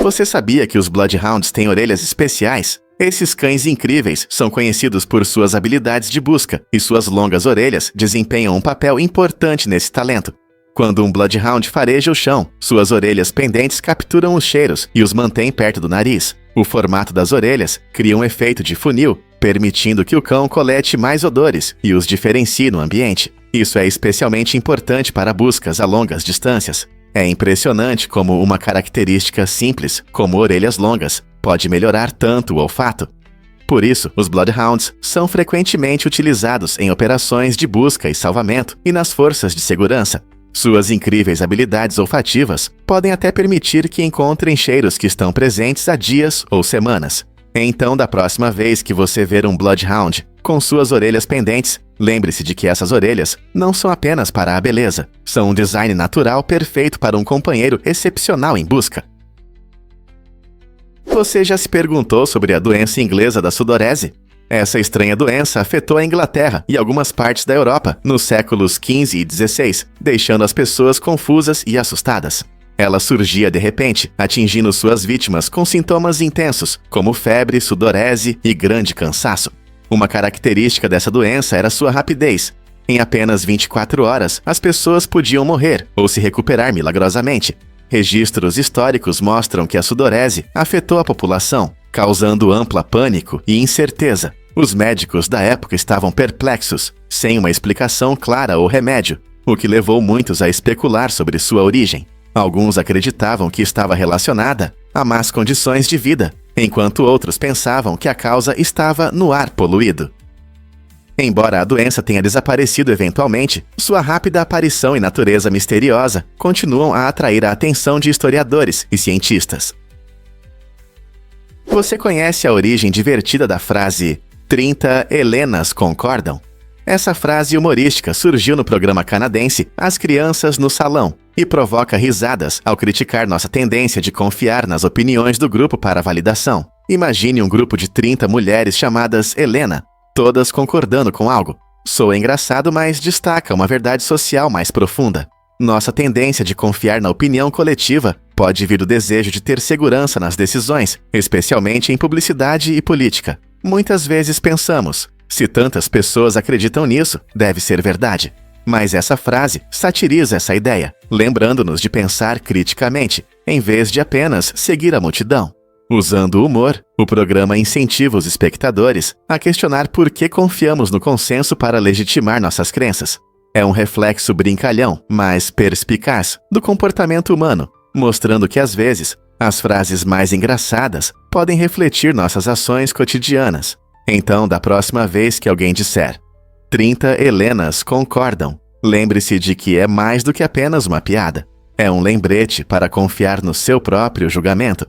Você sabia que os Bloodhounds têm orelhas especiais? Esses cães incríveis são conhecidos por suas habilidades de busca, e suas longas orelhas desempenham um papel importante nesse talento. Quando um Bloodhound fareja o chão, suas orelhas pendentes capturam os cheiros e os mantêm perto do nariz. O formato das orelhas cria um efeito de funil, permitindo que o cão colete mais odores e os diferencie no ambiente. Isso é especialmente importante para buscas a longas distâncias. É impressionante como uma característica simples, como orelhas longas, pode melhorar tanto o olfato. Por isso, os Bloodhounds são frequentemente utilizados em operações de busca e salvamento e nas forças de segurança. Suas incríveis habilidades olfativas podem até permitir que encontrem cheiros que estão presentes há dias ou semanas. Então, da próxima vez que você ver um Bloodhound com suas orelhas pendentes, lembre-se de que essas orelhas não são apenas para a beleza, são um design natural perfeito para um companheiro excepcional em busca. Você já se perguntou sobre a doença inglesa da sudorese? Essa estranha doença afetou a Inglaterra e algumas partes da Europa nos séculos XV e XVI, deixando as pessoas confusas e assustadas. Ela surgia de repente, atingindo suas vítimas com sintomas intensos, como febre, sudorese e grande cansaço. Uma característica dessa doença era sua rapidez. Em apenas 24 horas, as pessoas podiam morrer ou se recuperar milagrosamente. Registros históricos mostram que a sudorese afetou a população, causando ampla pânico e incerteza. Os médicos da época estavam perplexos, sem uma explicação clara ou remédio, o que levou muitos a especular sobre sua origem. Alguns acreditavam que estava relacionada a más condições de vida, enquanto outros pensavam que a causa estava no ar poluído. Embora a doença tenha desaparecido eventualmente, sua rápida aparição e natureza misteriosa continuam a atrair a atenção de historiadores e cientistas. Você conhece a origem divertida da frase 30 Helenas concordam? Essa frase humorística surgiu no programa canadense As Crianças no Salão e provoca risadas ao criticar nossa tendência de confiar nas opiniões do grupo para validação. Imagine um grupo de 30 mulheres chamadas Helena, todas concordando com algo. Soa engraçado, mas destaca uma verdade social mais profunda. Nossa tendência de confiar na opinião coletiva pode vir do desejo de ter segurança nas decisões, especialmente em publicidade e política. Muitas vezes pensamos, se tantas pessoas acreditam nisso, deve ser verdade. Mas essa frase satiriza essa ideia, lembrando-nos de pensar criticamente, em vez de apenas seguir a multidão. Usando o humor, o programa incentiva os espectadores a questionar por que confiamos no consenso para legitimar nossas crenças. É um reflexo brincalhão, mas perspicaz, do comportamento humano, mostrando que às vezes, as frases mais engraçadas podem refletir nossas ações cotidianas. Então, da próxima vez que alguém disser 30 Helenas concordam, lembre-se de que é mais do que apenas uma piada. É um lembrete para confiar no seu próprio julgamento.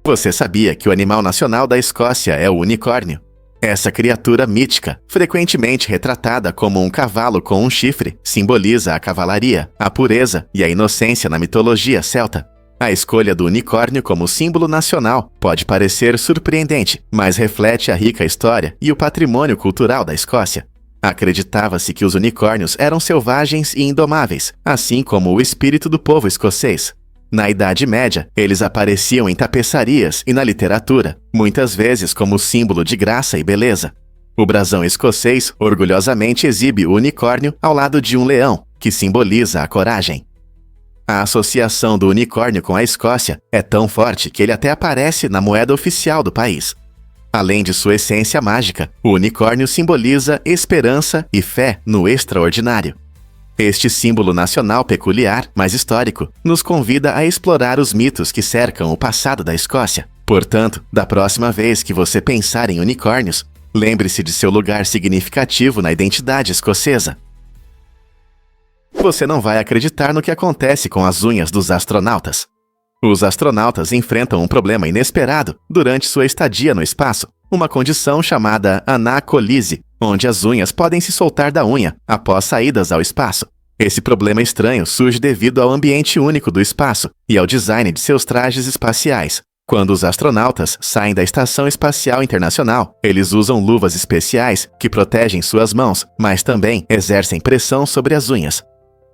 Você sabia que o animal nacional da Escócia é o unicórnio? Essa criatura mítica, frequentemente retratada como um cavalo com um chifre, simboliza a cavalaria, a pureza e a inocência na mitologia celta. A escolha do unicórnio como símbolo nacional pode parecer surpreendente, mas reflete a rica história e o patrimônio cultural da Escócia. Acreditava-se que os unicórnios eram selvagens e indomáveis, assim como o espírito do povo escocês. Na Idade Média, eles apareciam em tapeçarias e na literatura, muitas vezes como símbolo de graça e beleza. O brasão escocês orgulhosamente exibe o unicórnio ao lado de um leão, que simboliza a coragem. A associação do unicórnio com a Escócia é tão forte que ele até aparece na moeda oficial do país. Além de sua essência mágica, o unicórnio simboliza esperança e fé no extraordinário. Este símbolo nacional peculiar, mas histórico, nos convida a explorar os mitos que cercam o passado da Escócia. Portanto, da próxima vez que você pensar em unicórnios, lembre-se de seu lugar significativo na identidade escocesa. Você não vai acreditar no que acontece com as unhas dos astronautas. Os astronautas enfrentam um problema inesperado durante sua estadia no espaço, uma condição chamada anacolise, onde as unhas podem se soltar da unha após saídas ao espaço. Esse problema estranho surge devido ao ambiente único do espaço e ao design de seus trajes espaciais. Quando os astronautas saem da Estação Espacial Internacional, eles usam luvas especiais que protegem suas mãos, mas também exercem pressão sobre as unhas.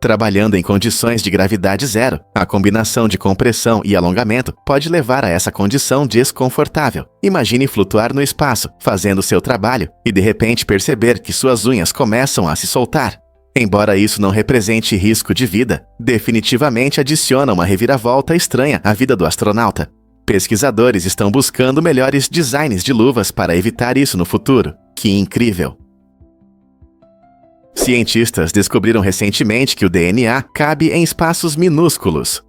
Trabalhando em condições de gravidade zero, a combinação de compressão e alongamento pode levar a essa condição desconfortável. Imagine flutuar no espaço, fazendo seu trabalho, e de repente perceber que suas unhas começam a se soltar. Embora isso não represente risco de vida, definitivamente adiciona uma reviravolta estranha à vida do astronauta. Pesquisadores estão buscando melhores designs de luvas para evitar isso no futuro. Que incrível! Cientistas descobriram recentemente que o DNA cabe em espaços minúsculos.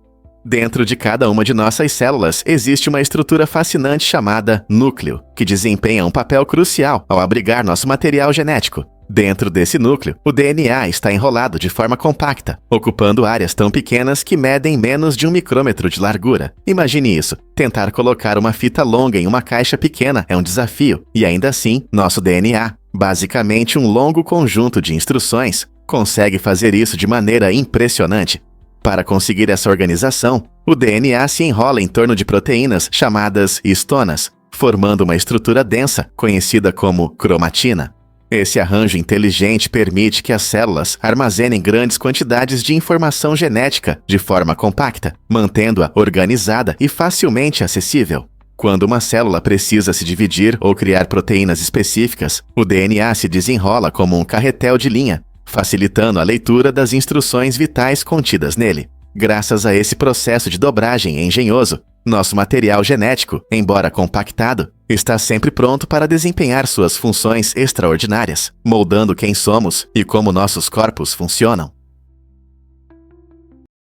Dentro de cada uma de nossas células existe uma estrutura fascinante chamada núcleo, que desempenha um papel crucial ao abrigar nosso material genético. Dentro desse núcleo, o DNA está enrolado de forma compacta, ocupando áreas tão pequenas que medem menos de 1 micrômetro de largura. Imagine isso. Tentar colocar uma fita longa em uma caixa pequena é um desafio, e ainda assim, nosso DNA, basicamente um longo conjunto de instruções, consegue fazer isso de maneira impressionante. Para conseguir essa organização, o DNA se enrola em torno de proteínas chamadas histonas, formando uma estrutura densa, conhecida como cromatina. Esse arranjo inteligente permite que as células armazenem grandes quantidades de informação genética de forma compacta, mantendo-a organizada e facilmente acessível. Quando uma célula precisa se dividir ou criar proteínas específicas, o DNA se desenrola como um carretel de linha, facilitando a leitura das instruções vitais contidas nele. Graças a esse processo de dobragem engenhoso, nosso material genético, embora compactado, está sempre pronto para desempenhar suas funções extraordinárias, moldando quem somos e como nossos corpos funcionam.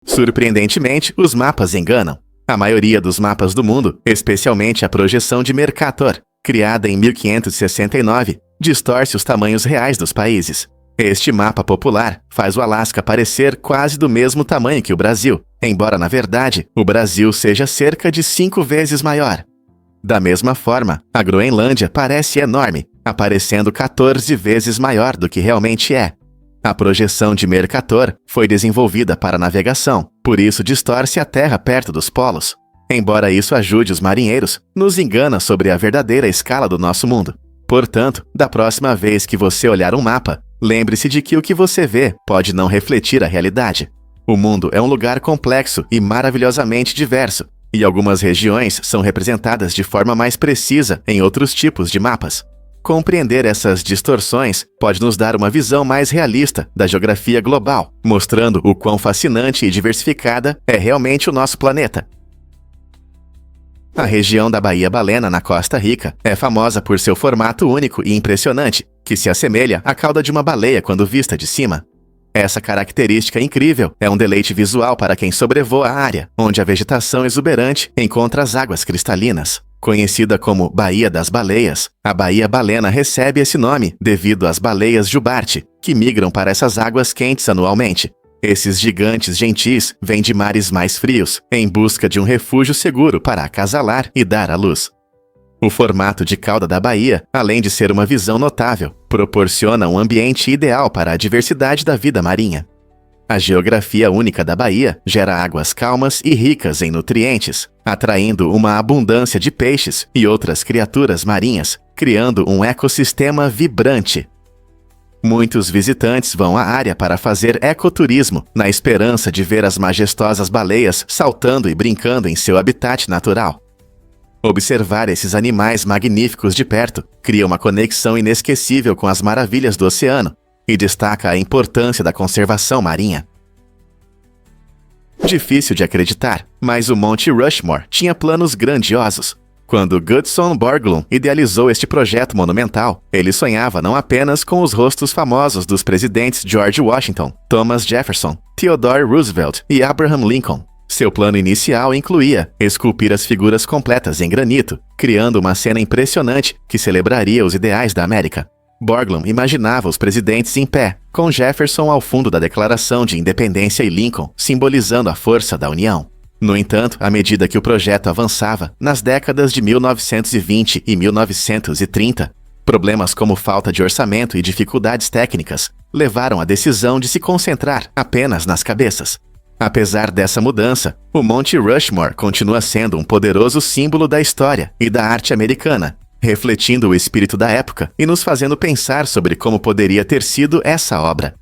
Surpreendentemente, os mapas enganam. A maioria dos mapas do mundo, especialmente a projeção de Mercator, criada em 1569, distorce os tamanhos reais dos países. Este mapa popular faz o Alasca parecer quase do mesmo tamanho que o Brasil, embora, na verdade, o Brasil seja cerca de 5 vezes maior. Da mesma forma, a Groenlândia parece enorme, aparecendo 14 vezes maior do que realmente é. A projeção de Mercator foi desenvolvida para navegação, por isso distorce a Terra perto dos polos. Embora isso ajude os marinheiros, nos engana sobre a verdadeira escala do nosso mundo. Portanto, da próxima vez que você olhar um mapa, lembre-se de que o que você vê pode não refletir a realidade. O mundo é um lugar complexo e maravilhosamente diverso, e algumas regiões são representadas de forma mais precisa em outros tipos de mapas. Compreender essas distorções pode nos dar uma visão mais realista da geografia global, mostrando o quão fascinante e diversificada é realmente o nosso planeta. A região da Baía Balena, na Costa Rica, é famosa por seu formato único e impressionante, que se assemelha à cauda de uma baleia quando vista de cima. Essa característica incrível é um deleite visual para quem sobrevoa a área, onde a vegetação exuberante encontra as águas cristalinas. Conhecida como Baía das Baleias, a Baía Balena recebe esse nome devido às baleias jubarte, que migram para essas águas quentes anualmente. Esses gigantes gentis vêm de mares mais frios, em busca de um refúgio seguro para acasalar e dar à luz. O formato de cauda da baía, além de ser uma visão notável, proporciona um ambiente ideal para a diversidade da vida marinha. A geografia única da baía gera águas calmas e ricas em nutrientes, atraindo uma abundância de peixes e outras criaturas marinhas, criando um ecossistema vibrante. Muitos visitantes vão à área para fazer ecoturismo, na esperança de ver as majestosas baleias saltando e brincando em seu habitat natural. Observar esses animais magníficos de perto cria uma conexão inesquecível com as maravilhas do oceano e destaca a importância da conservação marinha. Difícil de acreditar, mas o Monte Rushmore tinha planos grandiosos. Quando Gutzon Borglum idealizou este projeto monumental, ele sonhava não apenas com os rostos famosos dos presidentes George Washington, Thomas Jefferson, Theodore Roosevelt e Abraham Lincoln. Seu plano inicial incluía esculpir as figuras completas em granito, criando uma cena impressionante que celebraria os ideais da América. Borglum imaginava os presidentes em pé, com Jefferson ao fundo da Declaração de Independência e Lincoln simbolizando a força da União. No entanto, à medida que o projeto avançava, nas décadas de 1920 e 1930, problemas como falta de orçamento e dificuldades técnicas levaram à decisão de se concentrar apenas nas cabeças. Apesar dessa mudança, o Monte Rushmore continua sendo um poderoso símbolo da história e da arte americana, refletindo o espírito da época e nos fazendo pensar sobre como poderia ter sido essa obra.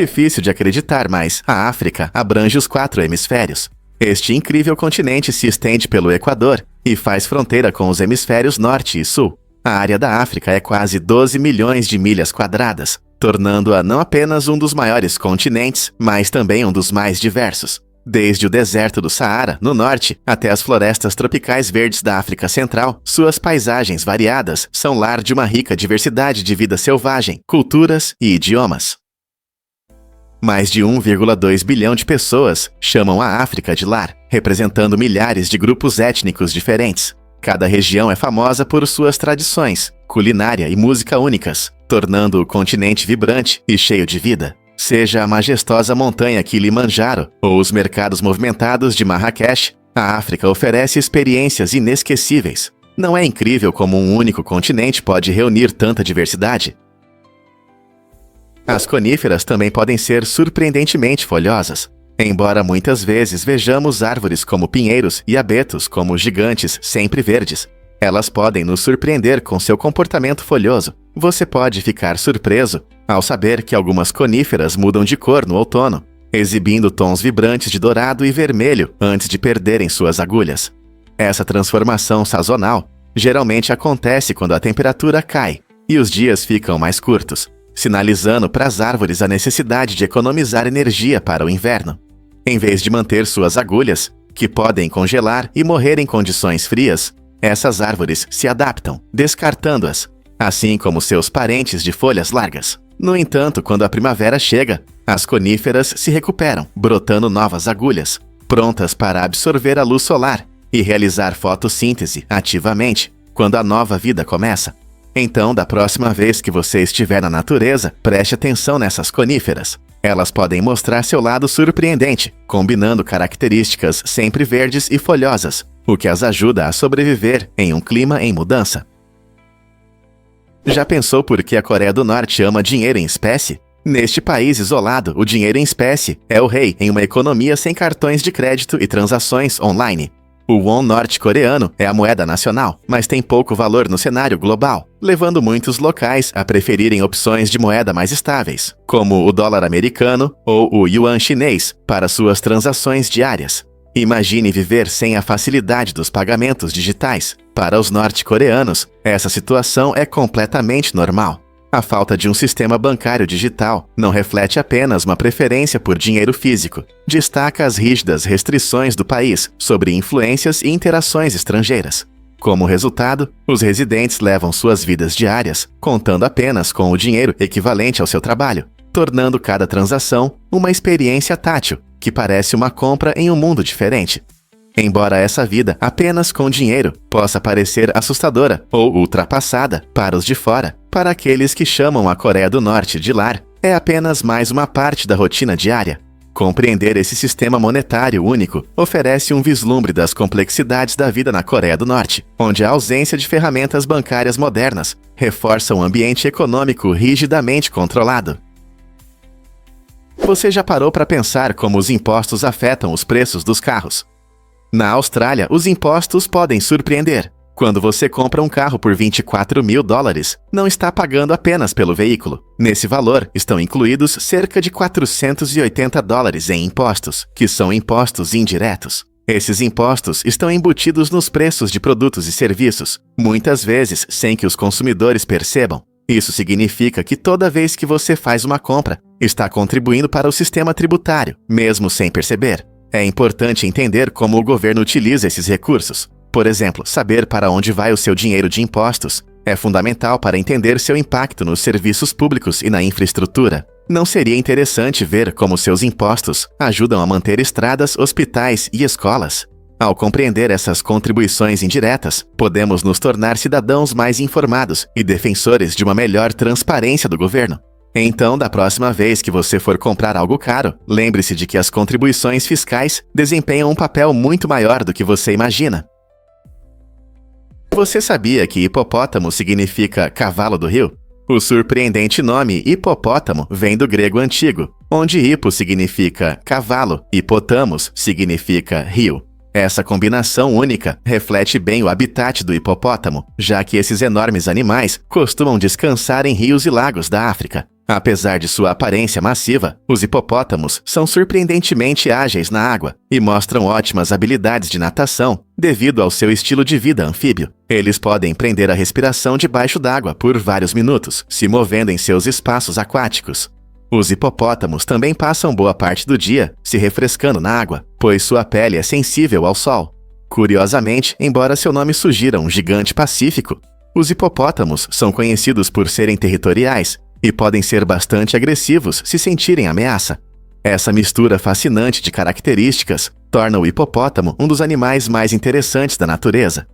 Difícil de acreditar, mas a África abrange os 4 hemisférios. Este incrível continente se estende pelo Equador e faz fronteira com os hemisférios norte e sul. A área da África é quase 12 milhões de milhas quadradas, tornando-a não apenas um dos maiores continentes, mas também um dos mais diversos. Desde o deserto do Saara, no norte, até as florestas tropicais verdes da África Central, suas paisagens variadas são lar de uma rica diversidade de vida selvagem, culturas e idiomas. Mais de 1,2 bilhão de pessoas chamam a África de lar, representando milhares de grupos étnicos diferentes. Cada região é famosa por suas tradições, culinária e música únicas, tornando o continente vibrante e cheio de vida. Seja a majestosa montanha Kilimanjaro ou os mercados movimentados de Marrakech, a África oferece experiências inesquecíveis. Não é incrível como um único continente pode reunir tanta diversidade? As coníferas também podem ser surpreendentemente folhosas. Embora muitas vezes vejamos árvores como pinheiros e abetos como gigantes sempre verdes, elas podem nos surpreender com seu comportamento folhoso. Você pode ficar surpreso ao saber que algumas coníferas mudam de cor no outono, exibindo tons vibrantes de dourado e vermelho antes de perderem suas agulhas. Essa transformação sazonal geralmente acontece quando a temperatura cai e os dias ficam mais curtos, sinalizando para as árvores a necessidade de economizar energia para o inverno. Em vez de manter suas agulhas, que podem congelar e morrer em condições frias, essas árvores se adaptam, descartando-as, assim como seus parentes de folhas largas. No entanto, quando a primavera chega, as coníferas se recuperam, brotando novas agulhas, prontas para absorver a luz solar e realizar fotossíntese ativamente quando a nova vida começa. Então, da próxima vez que você estiver na natureza, preste atenção nessas coníferas. Elas podem mostrar seu lado surpreendente, combinando características sempre verdes e folhosas, o que as ajuda a sobreviver em um clima em mudança. Já pensou por que a Coreia do Norte ama dinheiro em espécie? Neste país isolado, o dinheiro em espécie é o rei em uma economia sem cartões de crédito e transações online. O won norte-coreano é a moeda nacional, mas tem pouco valor no cenário global, levando muitos locais a preferirem opções de moeda mais estáveis, como o dólar americano ou o yuan chinês, para suas transações diárias. Imagine viver sem a facilidade dos pagamentos digitais. Para os norte-coreanos, essa situação é completamente normal. A falta de um sistema bancário digital não reflete apenas uma preferência por dinheiro físico, destaca as rígidas restrições do país sobre influências e interações estrangeiras. Como resultado, os residentes levam suas vidas diárias contando apenas com o dinheiro equivalente ao seu trabalho, tornando cada transação uma experiência tátil, que parece uma compra em um mundo diferente. Embora essa vida apenas com dinheiro possa parecer assustadora ou ultrapassada para os de fora, para aqueles que chamam a Coreia do Norte de lar, é apenas mais uma parte da rotina diária. Compreender esse sistema monetário único oferece um vislumbre das complexidades da vida na Coreia do Norte, onde a ausência de ferramentas bancárias modernas reforça um ambiente econômico rigidamente controlado. Você já parou para pensar como os impostos afetam os preços dos carros? Na Austrália, os impostos podem surpreender. Quando você compra um carro por $24 mil, não está pagando apenas pelo veículo. Nesse valor, estão incluídos cerca de $480 em impostos, que são impostos indiretos. Esses impostos estão embutidos nos preços de produtos e serviços, muitas vezes sem que os consumidores percebam. Isso significa que toda vez que você faz uma compra, está contribuindo para o sistema tributário, mesmo sem perceber. É importante entender como o governo utiliza esses recursos. Por exemplo, saber para onde vai o seu dinheiro de impostos é fundamental para entender seu impacto nos serviços públicos e na infraestrutura. Não seria interessante ver como seus impostos ajudam a manter estradas, hospitais e escolas? Ao compreender essas contribuições indiretas, podemos nos tornar cidadãos mais informados e defensores de uma melhor transparência do governo. Então, da próxima vez que você for comprar algo caro, lembre-se de que as contribuições fiscais desempenham um papel muito maior do que você imagina. Você sabia que hipopótamo significa cavalo do rio? O surpreendente nome hipopótamo vem do grego antigo, onde hipo significa cavalo e potamos significa rio. Essa combinação única reflete bem o habitat do hipopótamo, já que esses enormes animais costumam descansar em rios e lagos da África. Apesar de sua aparência massiva, os hipopótamos são surpreendentemente ágeis na água e mostram ótimas habilidades de natação devido ao seu estilo de vida anfíbio. Eles podem prender a respiração debaixo d'água por vários minutos, se movendo em seus espaços aquáticos. Os hipopótamos também passam boa parte do dia se refrescando na água, pois sua pele é sensível ao sol. Curiosamente, embora seu nome sugira um gigante pacífico, os hipopótamos são conhecidos por serem territoriais e podem ser bastante agressivos se sentirem ameaça. Essa mistura fascinante de características torna o hipopótamo um dos animais mais interessantes da natureza.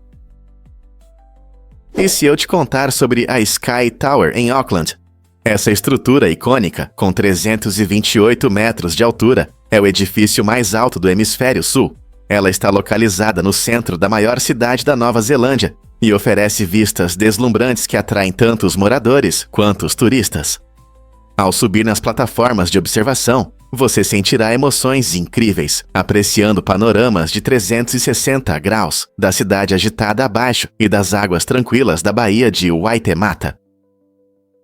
E se eu te contar sobre a Sky Tower em Auckland? Essa estrutura icônica, com 328 metros de altura, é o edifício mais alto do hemisfério sul. Ela está localizada no centro da maior cidade da Nova Zelândia e oferece vistas deslumbrantes que atraem tanto os moradores quanto os turistas. Ao subir nas plataformas de observação, você sentirá emoções incríveis, apreciando panoramas de 360 graus da cidade agitada abaixo e das águas tranquilas da Baía de Waitemata.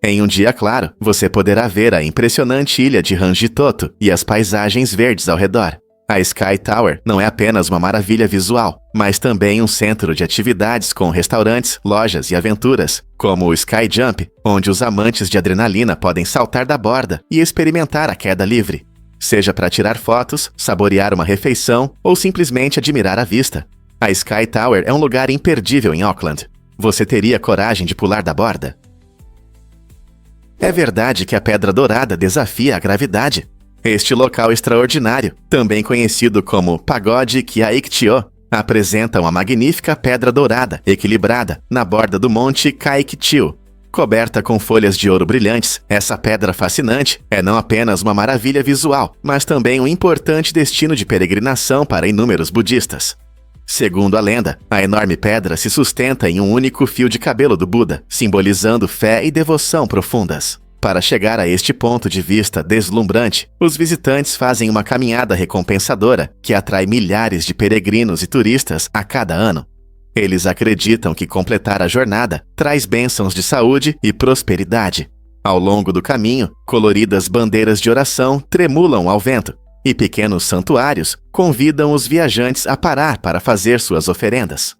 Em um dia claro, você poderá ver a impressionante ilha de Rangitoto e as paisagens verdes ao redor. A Sky Tower não é apenas uma maravilha visual, mas também um centro de atividades com restaurantes, lojas e aventuras, como o Sky Jump, onde os amantes de adrenalina podem saltar da borda e experimentar a queda livre. Seja para tirar fotos, saborear uma refeição ou simplesmente admirar a vista. A Sky Tower é um lugar imperdível em Auckland. Você teria coragem de pular da borda? É verdade que a Pedra Dourada desafia a gravidade. Este local extraordinário, também conhecido como Pagode Kiaiktio, apresenta uma magnífica pedra dourada, equilibrada, na borda do Monte Kaikitio. Coberta com folhas de ouro brilhantes, essa pedra fascinante é não apenas uma maravilha visual, mas também um importante destino de peregrinação para inúmeros budistas. Segundo a lenda, a enorme pedra se sustenta em um único fio de cabelo do Buda, simbolizando fé e devoção profundas. Para chegar a este ponto de vista deslumbrante, os visitantes fazem uma caminhada recompensadora que atrai milhares de peregrinos e turistas a cada ano. Eles acreditam que completar a jornada traz bênçãos de saúde e prosperidade. Ao longo do caminho, coloridas bandeiras de oração tremulam ao vento, e pequenos santuários convidam os viajantes a parar para fazer suas oferendas.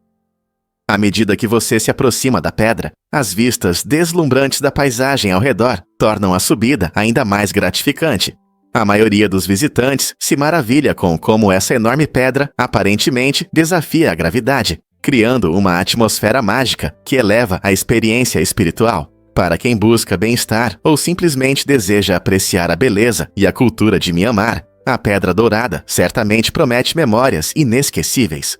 À medida que você se aproxima da pedra, as vistas deslumbrantes da paisagem ao redor tornam a subida ainda mais gratificante. A maioria dos visitantes se maravilha com como essa enorme pedra aparentemente desafia a gravidade, criando uma atmosfera mágica que eleva a experiência espiritual. Para quem busca bem-estar ou simplesmente deseja apreciar a beleza e a cultura de Mianmar, a Pedra Dourada certamente promete memórias inesquecíveis.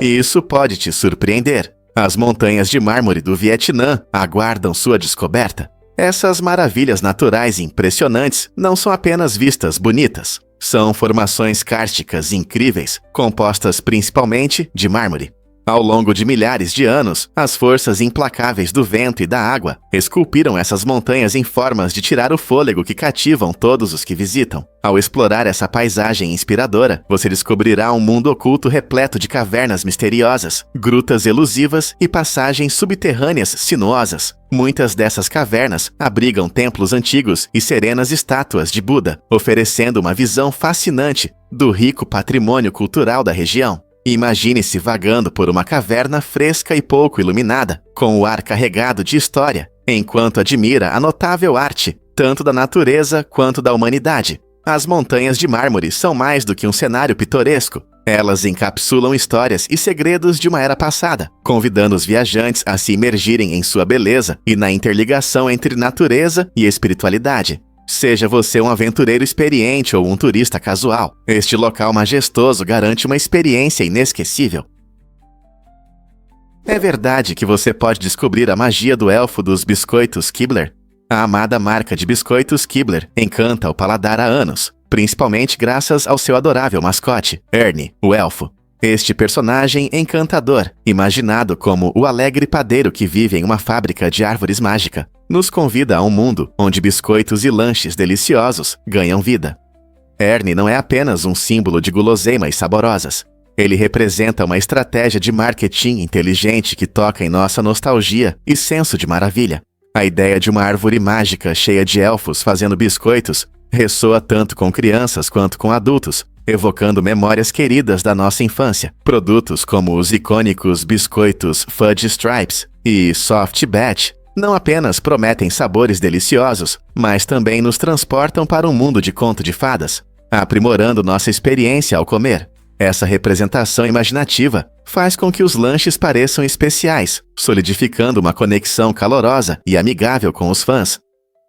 E isso pode te surpreender. As montanhas de mármore do Vietnã aguardam sua descoberta. Essas maravilhas naturais impressionantes não são apenas vistas bonitas. São formações kársticas incríveis, compostas principalmente de mármore. Ao longo de milhares de anos, as forças implacáveis do vento e da água esculpiram essas montanhas em formas de tirar o fôlego que cativam todos os que visitam. Ao explorar essa paisagem inspiradora, você descobrirá um mundo oculto repleto de cavernas misteriosas, grutas elusivas e passagens subterrâneas sinuosas. Muitas dessas cavernas abrigam templos antigos e serenas estátuas de Buda, oferecendo uma visão fascinante do rico patrimônio cultural da região. Imagine-se vagando por uma caverna fresca e pouco iluminada, com o ar carregado de história, enquanto admira a notável arte, tanto da natureza quanto da humanidade. As montanhas de mármore são mais do que um cenário pitoresco. Elas encapsulam histórias e segredos de uma era passada, convidando os viajantes a se imergirem em sua beleza e na interligação entre natureza e espiritualidade. Seja você um aventureiro experiente ou um turista casual, este local majestoso garante uma experiência inesquecível. É verdade que você pode descobrir a magia do elfo dos biscoitos Keebler. A amada marca de biscoitos Keebler encanta o paladar há anos, principalmente graças ao seu adorável mascote, Ernie, o elfo. Este personagem encantador, imaginado como o alegre padeiro que vive em uma fábrica de árvores mágica, nos convida a um mundo onde biscoitos e lanches deliciosos ganham vida. Ernie não é apenas um símbolo de guloseimas saborosas. Ele representa uma estratégia de marketing inteligente que toca em nossa nostalgia e senso de maravilha. A ideia de uma árvore mágica cheia de elfos fazendo biscoitos ressoa tanto com crianças quanto com adultos, evocando memórias queridas da nossa infância. Produtos como os icônicos biscoitos Fudge Stripes e Soft Batch não apenas prometem sabores deliciosos, mas também nos transportam para um mundo de conto de fadas, aprimorando nossa experiência ao comer. Essa representação imaginativa faz com que os lanches pareçam especiais, solidificando uma conexão calorosa e amigável com os fãs.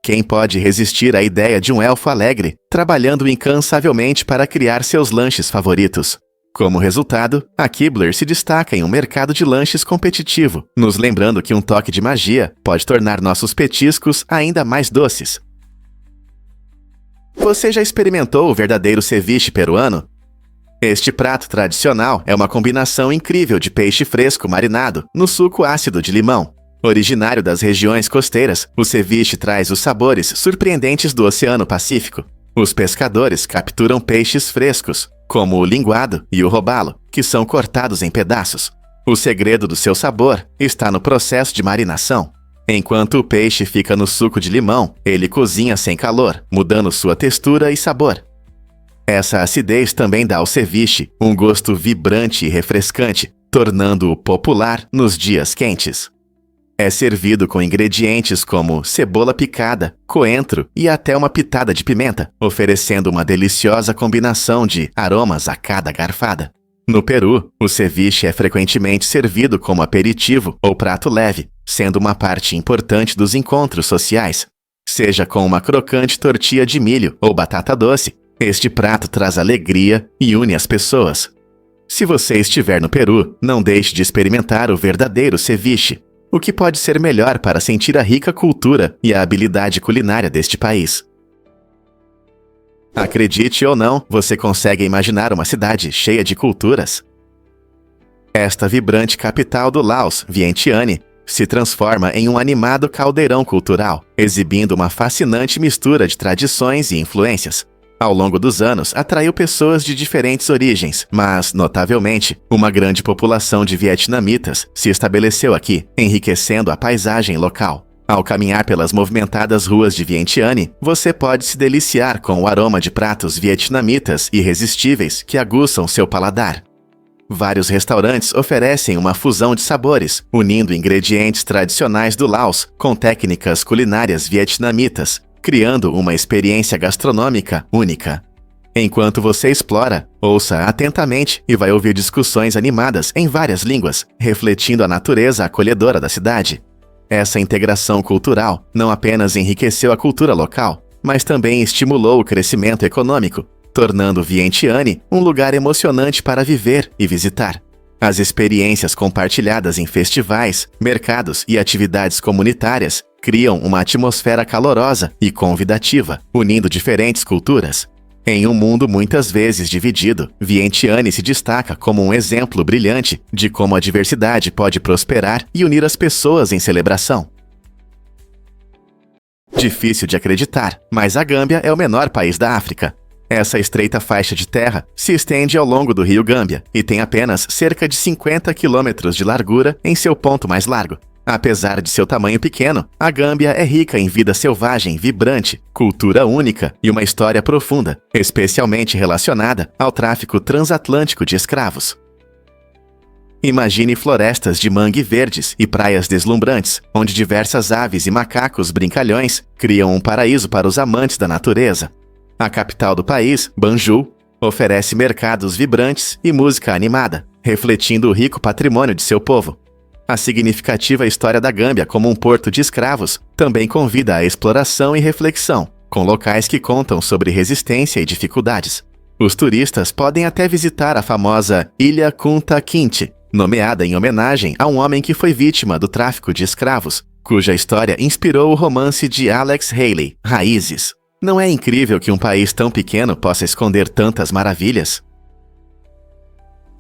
Quem pode resistir à ideia de um elfo alegre, trabalhando incansavelmente para criar seus lanches favoritos? Como resultado, a Keebler se destaca em um mercado de lanches competitivo, nos lembrando que um toque de magia pode tornar nossos petiscos ainda mais doces. Você já experimentou o verdadeiro ceviche peruano? Este prato tradicional é uma combinação incrível de peixe fresco marinado no suco ácido de limão. Originário das regiões costeiras, o ceviche traz os sabores surpreendentes do Oceano Pacífico. Os pescadores capturam peixes frescos, como o linguado e o robalo, que são cortados em pedaços. O segredo do seu sabor está no processo de marinação. Enquanto o peixe fica no suco de limão, ele cozinha sem calor, mudando sua textura e sabor. Essa acidez também dá ao ceviche um gosto vibrante e refrescante, tornando-o popular nos dias quentes. É servido com ingredientes como cebola picada, coentro e até uma pitada de pimenta, oferecendo uma deliciosa combinação de aromas a cada garfada. No Peru, o ceviche é frequentemente servido como aperitivo ou prato leve, sendo uma parte importante dos encontros sociais. Seja com uma crocante tortilha de milho ou batata doce, este prato traz alegria e une as pessoas. Se você estiver no Peru, não deixe de experimentar o verdadeiro ceviche. O que pode ser melhor para sentir a rica cultura e a habilidade culinária deste país? Acredite ou não, você consegue imaginar uma cidade cheia de culturas? Esta vibrante capital do Laos, Vientiane, se transforma em um animado caldeirão cultural, exibindo uma fascinante mistura de tradições e influências. Ao longo dos anos, atraiu pessoas de diferentes origens, mas, notavelmente, uma grande população de vietnamitas se estabeleceu aqui, enriquecendo a paisagem local. Ao caminhar pelas movimentadas ruas de Vientiane, você pode se deliciar com o aroma de pratos vietnamitas irresistíveis que aguçam seu paladar. Vários restaurantes oferecem uma fusão de sabores, unindo ingredientes tradicionais do Laos com técnicas culinárias vietnamitas, criando uma experiência gastronômica única. Enquanto você explora, ouça atentamente e vai ouvir discussões animadas em várias línguas, refletindo a natureza acolhedora da cidade. Essa integração cultural não apenas enriqueceu a cultura local, mas também estimulou o crescimento econômico, tornando Vientiane um lugar emocionante para viver e visitar. As experiências compartilhadas em festivais, mercados e atividades comunitárias criam uma atmosfera calorosa e convidativa, unindo diferentes culturas. Em um mundo muitas vezes dividido, Vientiane se destaca como um exemplo brilhante de como a diversidade pode prosperar e unir as pessoas em celebração. Difícil de acreditar, mas a Gâmbia é o menor país da África. Essa estreita faixa de terra se estende ao longo do rio Gâmbia e tem apenas cerca de 50 quilômetros de largura em seu ponto mais largo. Apesar de seu tamanho pequeno, a Gâmbia é rica em vida selvagem vibrante, cultura única e uma história profunda, especialmente relacionada ao tráfico transatlântico de escravos. Imagine florestas de mangue verdes e praias deslumbrantes, onde diversas aves e macacos brincalhões criam um paraíso para os amantes da natureza. A capital do país, Banjul, oferece mercados vibrantes e música animada, refletindo o rico patrimônio de seu povo. A significativa história da Gâmbia como um porto de escravos também convida à exploração e reflexão, com locais que contam sobre resistência e dificuldades. Os turistas podem até visitar a famosa Ilha Kunta Kinte, nomeada em homenagem a um homem que foi vítima do tráfico de escravos, cuja história inspirou o romance de Alex Haley, Raízes. Não é incrível que um país tão pequeno possa esconder tantas maravilhas?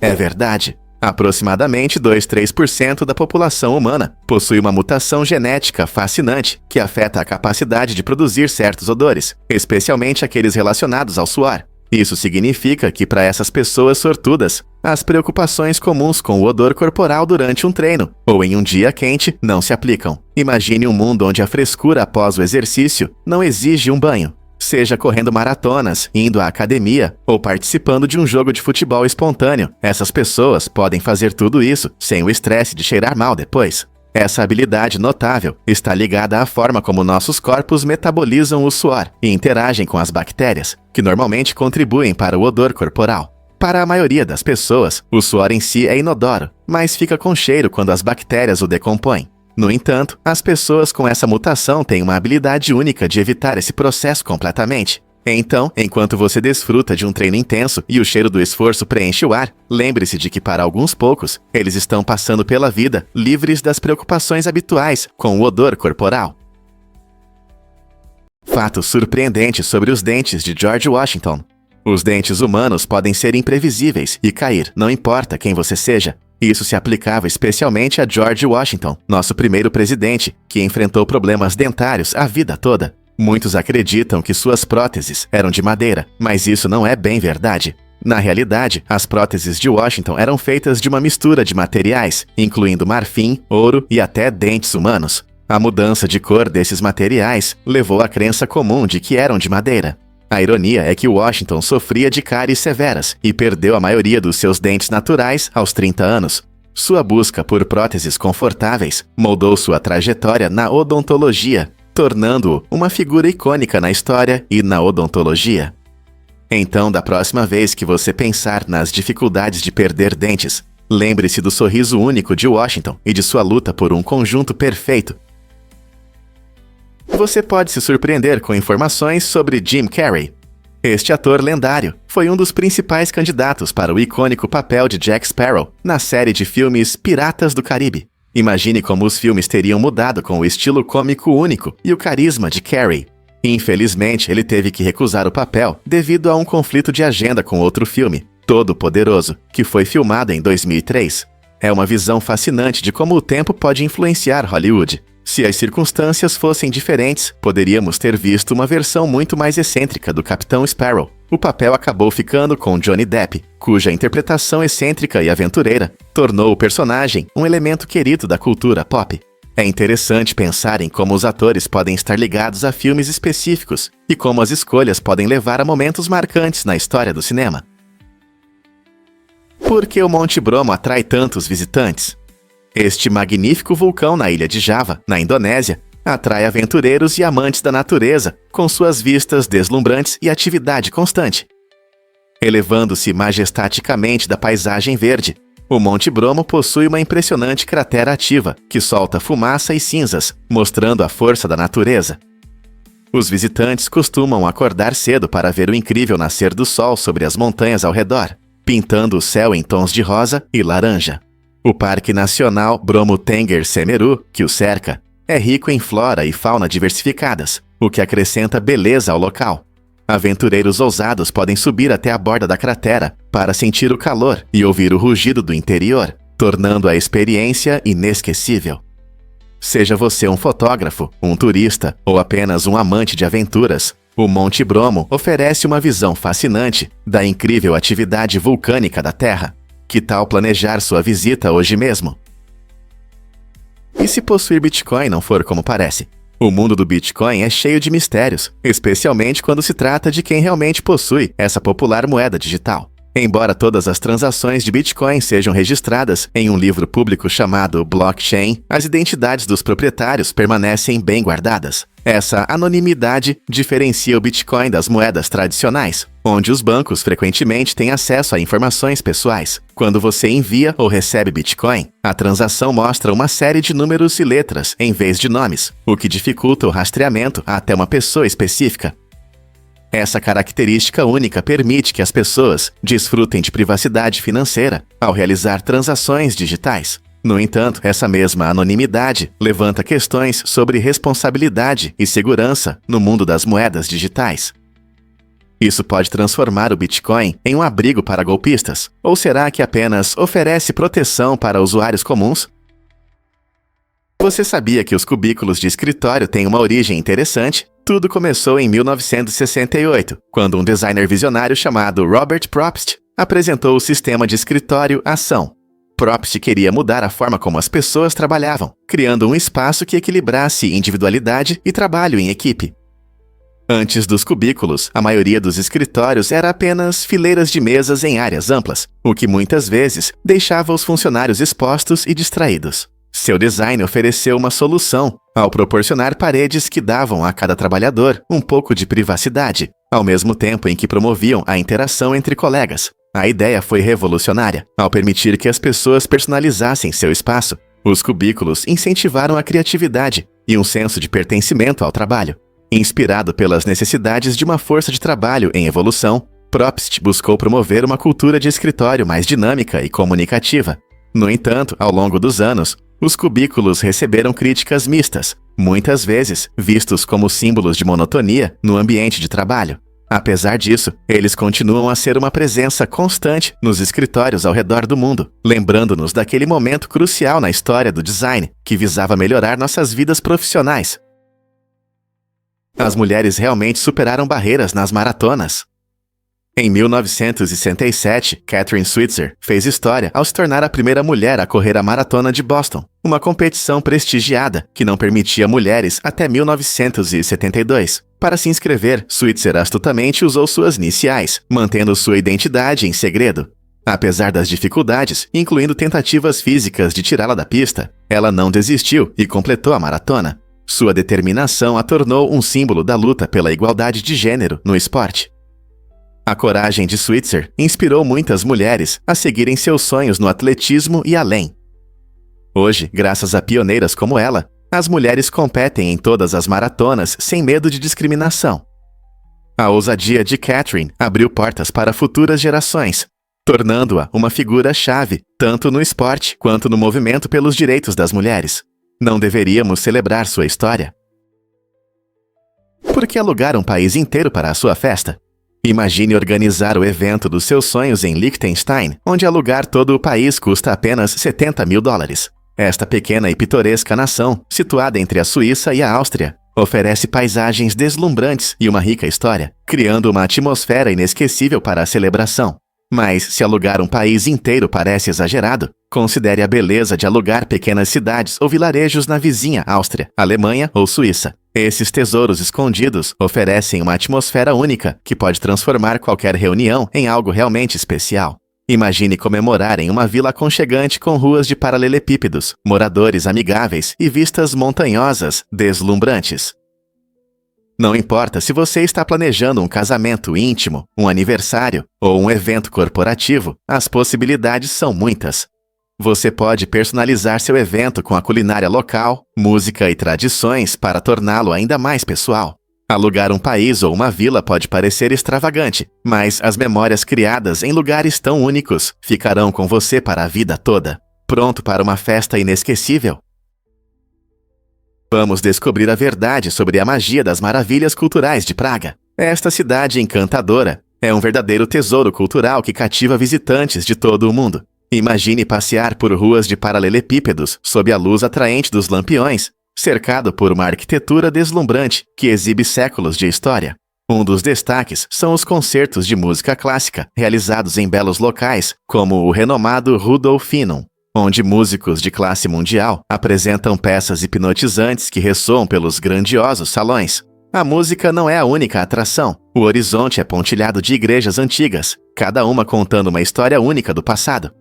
É verdade. Aproximadamente 2-3% da população humana possui uma mutação genética fascinante que afeta a capacidade de produzir certos odores, especialmente aqueles relacionados ao suor. Isso significa que para essas pessoas sortudas, As preocupações comuns com o odor corporal durante um treino ou em um dia quente não se aplicam. Imagine um mundo onde a frescura após o exercício não exige um banho. Seja correndo maratonas, indo à academia ou participando de um jogo de futebol espontâneo, essas pessoas podem fazer tudo isso sem o estresse de cheirar mal depois. Essa habilidade notável está ligada à forma como nossos corpos metabolizam o suor e interagem com as bactérias, que normalmente contribuem para o odor corporal. Para a maioria das pessoas, o suor em si é inodoro, mas fica com cheiro quando as bactérias o decompõem. No entanto, as pessoas com essa mutação têm uma habilidade única de evitar esse processo completamente. Então, enquanto você desfruta de um treino intenso e o cheiro do esforço preenche o ar, lembre-se de que para alguns poucos, eles estão passando pela vida livres das preocupações habituais com o odor corporal. Fato surpreendente sobre os dentes de George Washington. Os dentes humanos podem ser imprevisíveis e cair, não importa quem você seja. Isso se aplicava especialmente a George Washington, nosso primeiro presidente, que enfrentou problemas dentários a vida toda. Muitos acreditam que suas próteses eram de madeira, mas isso não é bem verdade. Na realidade, as próteses de Washington eram feitas de uma mistura de materiais, incluindo marfim, ouro e até dentes humanos. A mudança de cor desses materiais levou à crença comum de que eram de madeira. A ironia é que Washington sofria de cáries severas e perdeu a maioria dos seus dentes naturais aos 30 anos. Sua busca por próteses confortáveis moldou sua trajetória na odontologia, tornando-o uma figura icônica na história e na odontologia. Então, da próxima vez que você pensar nas dificuldades de perder dentes, lembre-se do sorriso único de Washington e de sua luta por um conjunto perfeito. Você pode se surpreender com informações sobre Jim Carrey. Este ator lendário foi um dos principais candidatos para o icônico papel de Jack Sparrow na série de filmes Piratas do Caribe. Imagine como os filmes teriam mudado com o estilo cômico único e o carisma de Carrey. Infelizmente, ele teve que recusar o papel devido a um conflito de agenda com outro filme, Todo-Poderoso, que foi filmado em 2003. É uma visão fascinante de como o tempo pode influenciar Hollywood. Se as circunstâncias fossem diferentes, poderíamos ter visto uma versão muito mais excêntrica do Capitão Sparrow. O papel acabou ficando com Johnny Depp, cuja interpretação excêntrica e aventureira tornou o personagem um elemento querido da cultura pop. É interessante pensar em como os atores podem estar ligados a filmes específicos e como as escolhas podem levar a momentos marcantes na história do cinema. Por que o Monte Bromo atrai tantos visitantes? Este magnífico vulcão na ilha de Java, na Indonésia, atrai aventureiros e amantes da natureza com suas vistas deslumbrantes e atividade constante. Elevando-se majestaticamente da paisagem verde, o Monte Bromo possui uma impressionante cratera ativa que solta fumaça e cinzas, mostrando a força da natureza. Os visitantes costumam acordar cedo para ver o incrível nascer do sol sobre as montanhas ao redor, pintando o céu em tons de rosa e laranja. O Parque Nacional Bromo Tengger Semeru, que o cerca, é rico em flora e fauna diversificadas, o que acrescenta beleza ao local. Aventureiros ousados podem subir até a borda da cratera para sentir o calor e ouvir o rugido do interior, tornando a experiência inesquecível. Seja você um fotógrafo, um turista ou apenas um amante de aventuras, o Monte Bromo oferece uma visão fascinante da incrível atividade vulcânica da Terra. Que tal planejar sua visita hoje mesmo? E se possuir Bitcoin não for como parece? O mundo do Bitcoin é cheio de mistérios, especialmente quando se trata de quem realmente possui essa popular moeda digital. Embora todas as transações de Bitcoin sejam registradas em um livro público chamado blockchain, as identidades dos proprietários permanecem bem guardadas. Essa anonimidade diferencia o Bitcoin das moedas tradicionais, onde os bancos frequentemente têm acesso a informações pessoais. Quando você envia ou recebe Bitcoin, a transação mostra uma série de números e letras em vez de nomes, o que dificulta o rastreamento até uma pessoa específica. Essa característica única permite que as pessoas desfrutem de privacidade financeira ao realizar transações digitais. No entanto, essa mesma anonimidade levanta questões sobre responsabilidade e segurança no mundo das moedas digitais. Isso pode transformar o Bitcoin em um abrigo para golpistas? Ou será que apenas oferece proteção para usuários comuns? Você sabia que os cubículos de escritório têm uma origem interessante? Tudo começou em 1968, quando um designer visionário chamado Robert Propst apresentou o sistema de escritório Ação. Propst queria mudar a forma como as pessoas trabalhavam, criando um espaço que equilibrasse individualidade e trabalho em equipe. Antes dos cubículos, a maioria dos escritórios era apenas fileiras de mesas em áreas amplas, o que muitas vezes deixava os funcionários expostos e distraídos. Seu design ofereceu uma solução, ao proporcionar paredes que davam a cada trabalhador um pouco de privacidade, ao mesmo tempo em que promoviam a interação entre colegas. A ideia foi revolucionária, ao permitir que as pessoas personalizassem seu espaço. Os cubículos incentivaram a criatividade e um senso de pertencimento ao trabalho. Inspirado pelas necessidades de uma força de trabalho em evolução, Propst buscou promover uma cultura de escritório mais dinâmica e comunicativa. No entanto, ao longo dos anos, os cubículos receberam críticas mistas, muitas vezes vistos como símbolos de monotonia no ambiente de trabalho. Apesar disso, eles continuam a ser uma presença constante nos escritórios ao redor do mundo, lembrando-nos daquele momento crucial na história do design, que visava melhorar nossas vidas profissionais. As mulheres realmente superaram barreiras nas maratonas. Em 1967, Kathrine Switzer fez história ao se tornar a primeira mulher a correr a Maratona de Boston, uma competição prestigiada que não permitia mulheres até 1972. Para se inscrever, Switzer astutamente usou suas iniciais, mantendo sua identidade em segredo. Apesar das dificuldades, incluindo tentativas físicas de tirá-la da pista, ela não desistiu e completou a maratona. Sua determinação a tornou um símbolo da luta pela igualdade de gênero no esporte. A coragem de Switzer inspirou muitas mulheres a seguirem seus sonhos no atletismo e além. Hoje, graças a pioneiras como ela, as mulheres competem em todas as maratonas sem medo de discriminação. A ousadia de Kathrine abriu portas para futuras gerações, tornando-a uma figura-chave tanto no esporte quanto no movimento pelos direitos das mulheres. Não deveríamos celebrar sua história? Por que alugar um país inteiro para a sua festa? Imagine organizar o evento dos seus sonhos em Liechtenstein, onde alugar todo o país custa apenas $70 mil. Esta pequena e pitoresca nação, situada entre a Suíça e a Áustria, oferece paisagens deslumbrantes e uma rica história, criando uma atmosfera inesquecível para a celebração. Mas, se alugar um país inteiro parece exagerado, considere a beleza de alugar pequenas cidades ou vilarejos na vizinha Áustria, Alemanha ou Suíça. Esses tesouros escondidos oferecem uma atmosfera única que pode transformar qualquer reunião em algo realmente especial. Imagine comemorar em uma vila aconchegante com ruas de paralelepípedos, moradores amigáveis e vistas montanhosas deslumbrantes. Não importa se você está planejando um casamento íntimo, um aniversário ou um evento corporativo, as possibilidades são muitas. Você pode personalizar seu evento com a culinária local, música e tradições para torná-lo ainda mais pessoal. Alugar um país ou uma vila pode parecer extravagante, mas as memórias criadas em lugares tão únicos ficarão com você para a vida toda. Pronto para uma festa inesquecível? Vamos descobrir a verdade sobre a magia das maravilhas culturais de Praga. Esta cidade encantadora é um verdadeiro tesouro cultural que cativa visitantes de todo o mundo. Imagine passear por ruas de paralelepípedos sob a luz atraente dos lampiões, cercado por uma arquitetura deslumbrante que exibe séculos de história. Um dos destaques são os concertos de música clássica, realizados em belos locais, como o renomado Rudolfinum, onde músicos de classe mundial apresentam peças hipnotizantes que ressoam pelos grandiosos salões. A música não é a única atração. O horizonte é pontilhado de igrejas antigas, cada uma contando uma história única do passado.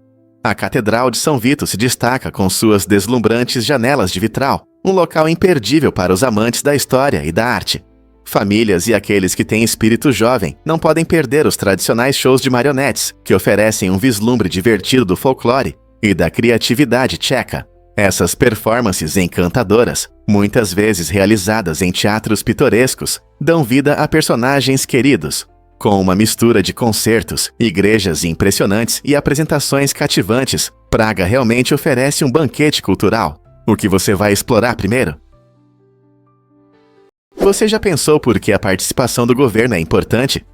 A Catedral de São Vito se destaca com suas deslumbrantes janelas de vitral, um local imperdível para os amantes da história e da arte. Famílias e aqueles que têm espírito jovem não podem perder os tradicionais shows de marionetes, que oferecem um vislumbre divertido do folclore e da criatividade tcheca. Essas performances encantadoras, muitas vezes realizadas em teatros pitorescos, dão vida a personagens queridos. Com uma mistura de concertos, igrejas impressionantes e apresentações cativantes, Praga realmente oferece um banquete cultural. O que você vai explorar primeiro? Você já pensou por que a participação do governo é importante?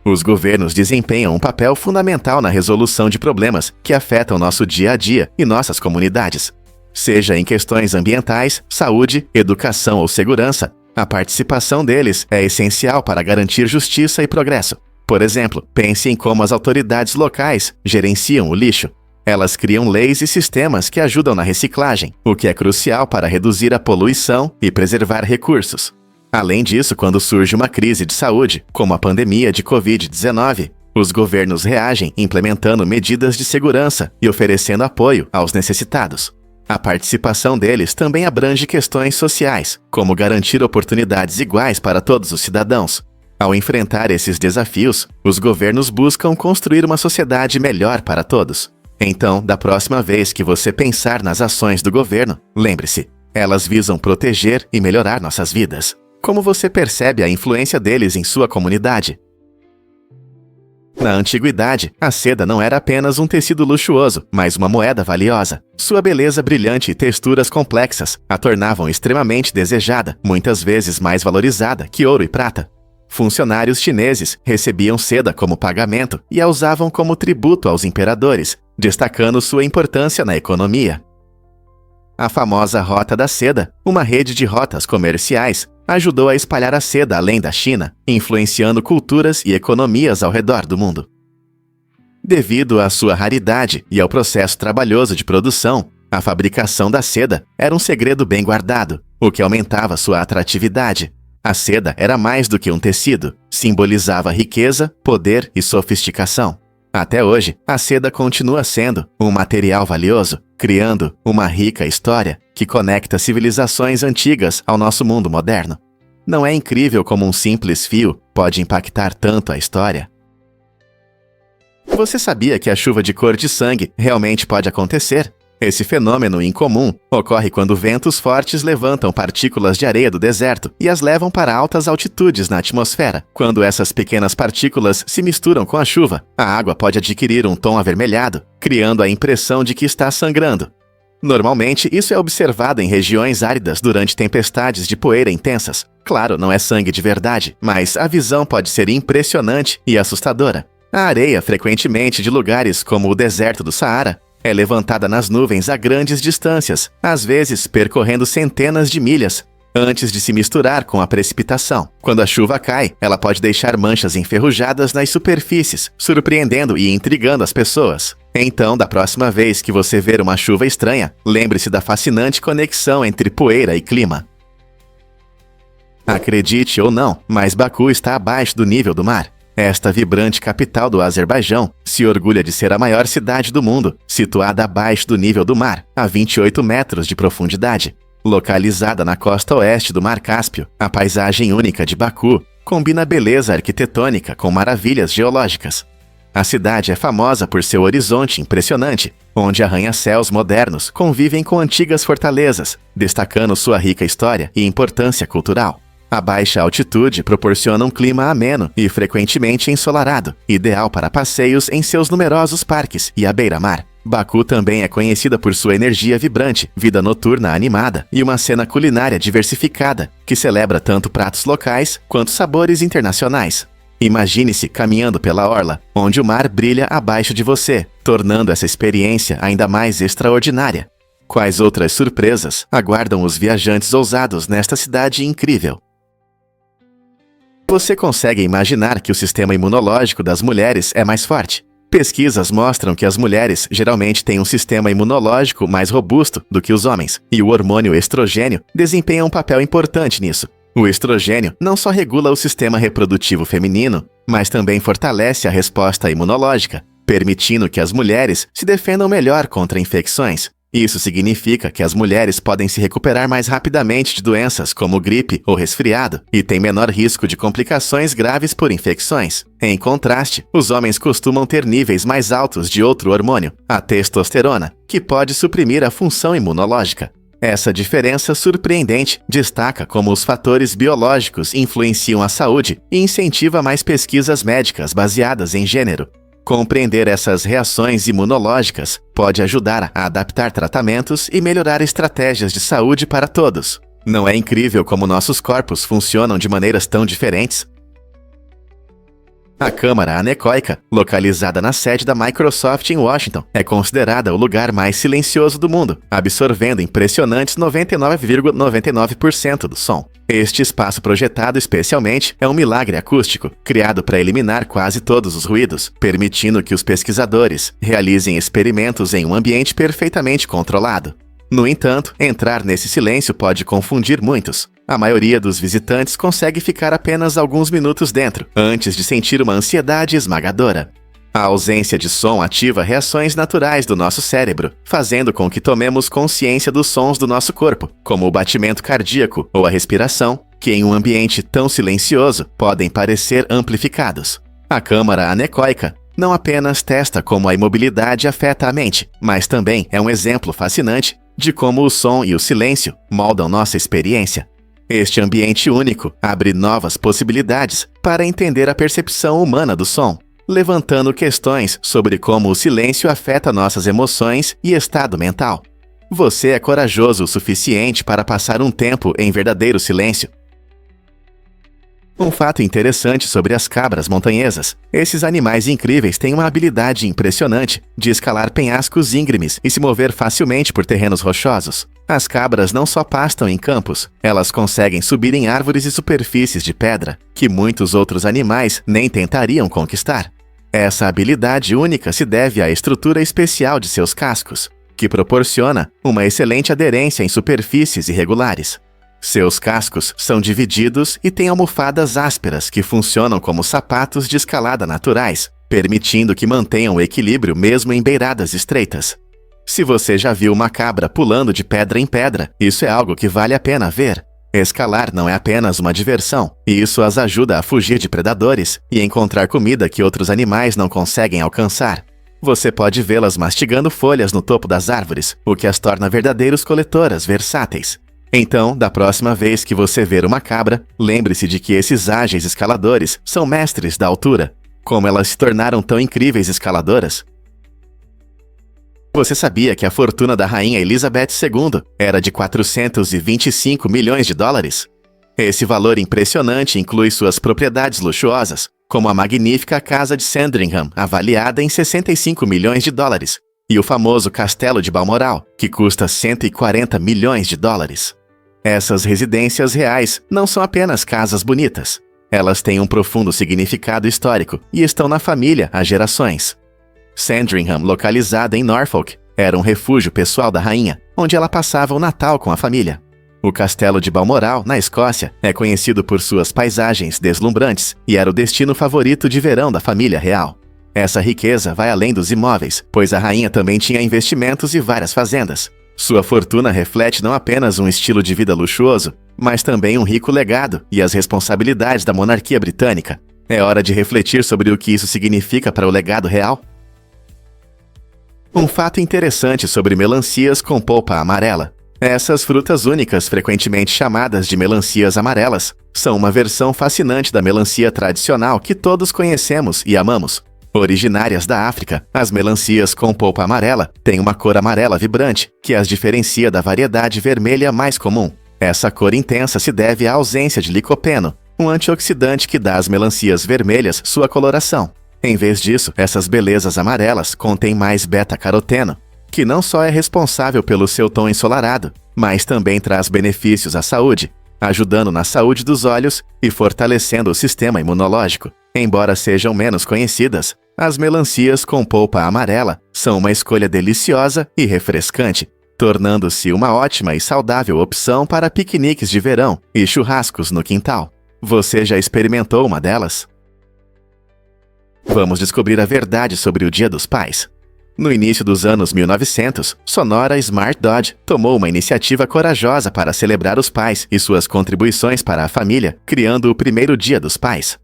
Os governos desempenham um papel fundamental na resolução de problemas que afetam nosso dia a dia e nossas comunidades. Seja em questões ambientais, saúde, educação ou segurança, a participação deles é essencial para garantir justiça e progresso. Por exemplo, pense em como as autoridades locais gerenciam o lixo. Elas criam leis e sistemas que ajudam na reciclagem, o que é crucial para reduzir a poluição e preservar recursos. Além disso, quando surge uma crise de saúde, como a pandemia de Covid-19, os governos reagem implementando medidas de segurança e oferecendo apoio aos necessitados. A participação deles também abrange questões sociais, como garantir oportunidades iguais para todos os cidadãos. Ao enfrentar esses desafios, os governos buscam construir uma sociedade melhor para todos. Então, da próxima vez que você pensar nas ações do governo, lembre-se, elas visam proteger e melhorar nossas vidas. Como você percebe a influência deles em sua comunidade? Na antiguidade, a seda não era apenas um tecido luxuoso, mas uma moeda valiosa. Sua beleza brilhante e texturas complexas a tornavam extremamente desejada, muitas vezes mais valorizada que ouro e prata. Funcionários chineses recebiam seda como pagamento e a usavam como tributo aos imperadores, destacando sua importância na economia. A famosa Rota da Seda, uma rede de rotas comerciais, ajudou a espalhar a seda além da China, influenciando culturas e economias ao redor do mundo. Devido à sua raridade e ao processo trabalhoso de produção, a fabricação da seda era um segredo bem guardado, o que aumentava sua atratividade. A seda era mais do que um tecido, simbolizava riqueza, poder e sofisticação. Até hoje, a seda continua sendo um material valioso, criando uma rica história que conecta civilizações antigas ao nosso mundo moderno. Não é incrível como um simples fio pode impactar tanto a história? Você sabia que a chuva de cor de sangue realmente pode acontecer? Esse fenômeno incomum ocorre quando ventos fortes levantam partículas de areia do deserto e as levam para altas altitudes na atmosfera. Quando essas pequenas partículas se misturam com a chuva, a água pode adquirir um tom avermelhado, criando a impressão de que está sangrando. Normalmente, isso é observado em regiões áridas durante tempestades de poeira intensas. Claro, não é sangue de verdade, mas a visão pode ser impressionante e assustadora. A areia, frequentemente de lugares como o deserto do Saara, é levantada nas nuvens a grandes distâncias, às vezes percorrendo centenas de milhas, antes de se misturar com a precipitação. Quando a chuva cai, ela pode deixar manchas enferrujadas nas superfícies, surpreendendo e intrigando as pessoas. Então, da próxima vez que você ver uma chuva estranha, lembre-se da fascinante conexão entre poeira e clima. Acredite ou não, mas Baku está abaixo do nível do mar. Esta vibrante capital do Azerbaijão se orgulha de ser a maior cidade do mundo, situada abaixo do nível do mar, a 28 metros de profundidade. Localizada na costa oeste do Mar Cáspio, a paisagem única de Baku combina beleza arquitetônica com maravilhas geológicas. A cidade é famosa por seu horizonte impressionante, onde arranha-céus modernos convivem com antigas fortalezas, destacando sua rica história e importância cultural. A baixa altitude proporciona um clima ameno e frequentemente ensolarado, ideal para passeios em seus numerosos parques e à beira-mar. Baku também é conhecida por sua energia vibrante, vida noturna animada e uma cena culinária diversificada, que celebra tanto pratos locais quanto sabores internacionais. Imagine-se caminhando pela orla, onde o mar brilha abaixo de você, tornando essa experiência ainda mais extraordinária. Quais outras surpresas aguardam os viajantes ousados nesta cidade incrível? Você consegue imaginar que o sistema imunológico das mulheres é mais forte? Pesquisas mostram que as mulheres geralmente têm um sistema imunológico mais robusto do que os homens, e o hormônio estrogênio desempenha um papel importante nisso. O estrogênio não só regula o sistema reprodutivo feminino, mas também fortalece a resposta imunológica, permitindo que as mulheres se defendam melhor contra infecções. Isso significa que as mulheres podem se recuperar mais rapidamente de doenças como gripe ou resfriado e têm menor risco de complicações graves por infecções. Em contraste, os homens costumam ter níveis mais altos de outro hormônio, a testosterona, que pode suprimir a função imunológica. Essa diferença surpreendente destaca como os fatores biológicos influenciam a saúde e incentiva mais pesquisas médicas baseadas em gênero. Compreender essas reações imunológicas pode ajudar a adaptar tratamentos e melhorar estratégias de saúde para todos. Não é incrível como nossos corpos funcionam de maneiras tão diferentes? A Câmara Anecoica, localizada na sede da Microsoft em Washington, é considerada o lugar mais silencioso do mundo, absorvendo impressionantes 99,99% do som. Este espaço projetado especialmente é um milagre acústico, criado para eliminar quase todos os ruídos, permitindo que os pesquisadores realizem experimentos em um ambiente perfeitamente controlado. No entanto, entrar nesse silêncio pode confundir muitos. A maioria dos visitantes consegue ficar apenas alguns minutos dentro, antes de sentir uma ansiedade esmagadora. A ausência de som ativa reações naturais do nosso cérebro, fazendo com que tomemos consciência dos sons do nosso corpo, como o batimento cardíaco ou a respiração, que em um ambiente tão silencioso podem parecer amplificados. A câmara anecoica não apenas testa como a imobilidade afeta a mente, mas também é um exemplo fascinante de como o som e o silêncio moldam nossa experiência. Este ambiente único abre novas possibilidades para entender a percepção humana do som, levantando questões sobre como o silêncio afeta nossas emoções e estado mental. Você é corajoso o suficiente para passar um tempo em verdadeiro silêncio? Um fato interessante sobre as cabras montanhesas: esses animais incríveis têm uma habilidade impressionante de escalar penhascos íngremes e se mover facilmente por terrenos rochosos. As cabras não só pastam em campos, elas conseguem subir em árvores e superfícies de pedra, que muitos outros animais nem tentariam conquistar. Essa habilidade única se deve à estrutura especial de seus cascos, que proporciona uma excelente aderência em superfícies irregulares. Seus cascos são divididos e têm almofadas ásperas que funcionam como sapatos de escalada naturais, permitindo que mantenham o equilíbrio mesmo em beiradas estreitas. Se você já viu uma cabra pulando de pedra em pedra, isso é algo que vale a pena ver. Escalar não é apenas uma diversão, e isso as ajuda a fugir de predadores e encontrar comida que outros animais não conseguem alcançar. Você pode vê-las mastigando folhas no topo das árvores, o que as torna verdadeiros coletoras versáteis. Então, da próxima vez que você ver uma cabra, lembre-se de que esses ágeis escaladores são mestres da altura. Como elas se tornaram tão incríveis escaladoras? Você sabia que a fortuna da rainha Elizabeth II era de 425 milhões de dólares? Esse valor impressionante inclui suas propriedades luxuosas, como a magnífica Casa de Sandringham, avaliada em 65 milhões de dólares, e o famoso Castelo de Balmoral, que custa 140 milhões de dólares. Essas residências reais não são apenas casas bonitas. Elas têm um profundo significado histórico e estão na família há gerações. Sandringham, localizada em Norfolk, era um refúgio pessoal da rainha, onde ela passava o Natal com a família. O Castelo de Balmoral, na Escócia, é conhecido por suas paisagens deslumbrantes e era o destino favorito de verão da família real. Essa riqueza vai além dos imóveis, pois a rainha também tinha investimentos e várias fazendas. Sua fortuna reflete não apenas um estilo de vida luxuoso, mas também um rico legado e as responsabilidades da monarquia britânica. É hora de refletir sobre o que isso significa para o legado real. Um fato interessante sobre melancias com polpa amarela. Essas frutas únicas, frequentemente chamadas de melancias amarelas, são uma versão fascinante da melancia tradicional que todos conhecemos e amamos. Originárias da África, as melancias com polpa amarela têm uma cor amarela vibrante, que as diferencia da variedade vermelha mais comum. Essa cor intensa se deve à ausência de licopeno, um antioxidante que dá às melancias vermelhas sua coloração. Em vez disso, essas belezas amarelas contêm mais beta-caroteno, que não só é responsável pelo seu tom ensolarado, mas também traz benefícios à saúde, ajudando na saúde dos olhos e fortalecendo o sistema imunológico. Embora sejam menos conhecidas, as melancias com polpa amarela são uma escolha deliciosa e refrescante, tornando-se uma ótima e saudável opção para piqueniques de verão e churrascos no quintal. Você já experimentou uma delas? Vamos descobrir a verdade sobre o Dia dos Pais. No início dos anos 1900, Sonora Smart Dodge tomou uma iniciativa corajosa para celebrar os pais e suas contribuições para a família, criando o primeiro Dia dos Pais.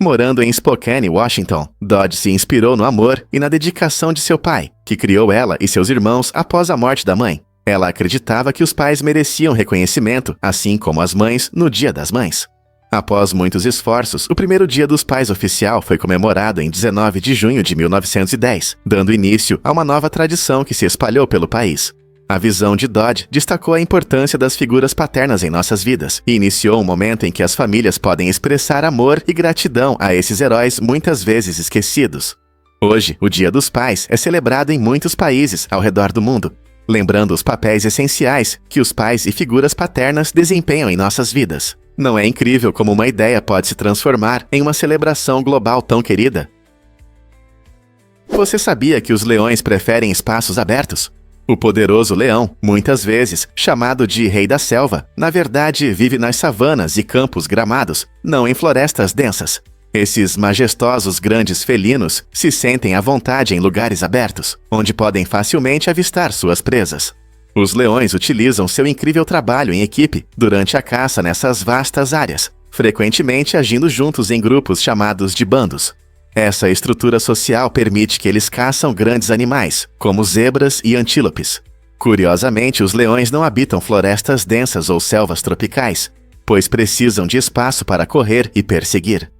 Morando em Spokane, Washington, Dodge se inspirou no amor e na dedicação de seu pai, que criou ela e seus irmãos após a morte da mãe. Ela acreditava que os pais mereciam reconhecimento, assim como as mães, no Dia das Mães. Após muitos esforços, o primeiro Dia dos Pais oficial foi comemorado em 19 de junho de 1910, dando início a uma nova tradição que se espalhou pelo país. A visão de Dodge destacou a importância das figuras paternas em nossas vidas e iniciou um momento em que as famílias podem expressar amor e gratidão a esses heróis muitas vezes esquecidos. Hoje, o Dia dos Pais é celebrado em muitos países ao redor do mundo, lembrando os papéis essenciais que os pais e figuras paternas desempenham em nossas vidas. Não é incrível como uma ideia pode se transformar em uma celebração global tão querida? Você sabia que os leões preferem espaços abertos? O poderoso leão, muitas vezes chamado de rei da selva, na verdade vive nas savanas e campos gramados, não em florestas densas. Esses majestosos grandes felinos se sentem à vontade em lugares abertos, onde podem facilmente avistar suas presas. Os leões utilizam seu incrível trabalho em equipe durante a caça nessas vastas áreas, frequentemente agindo juntos em grupos chamados de bandos. Essa estrutura social permite que eles caçam grandes animais, como zebras e antílopes. Curiosamente, os leões não habitam florestas densas ou selvas tropicais, pois precisam de espaço para correr e perseguir.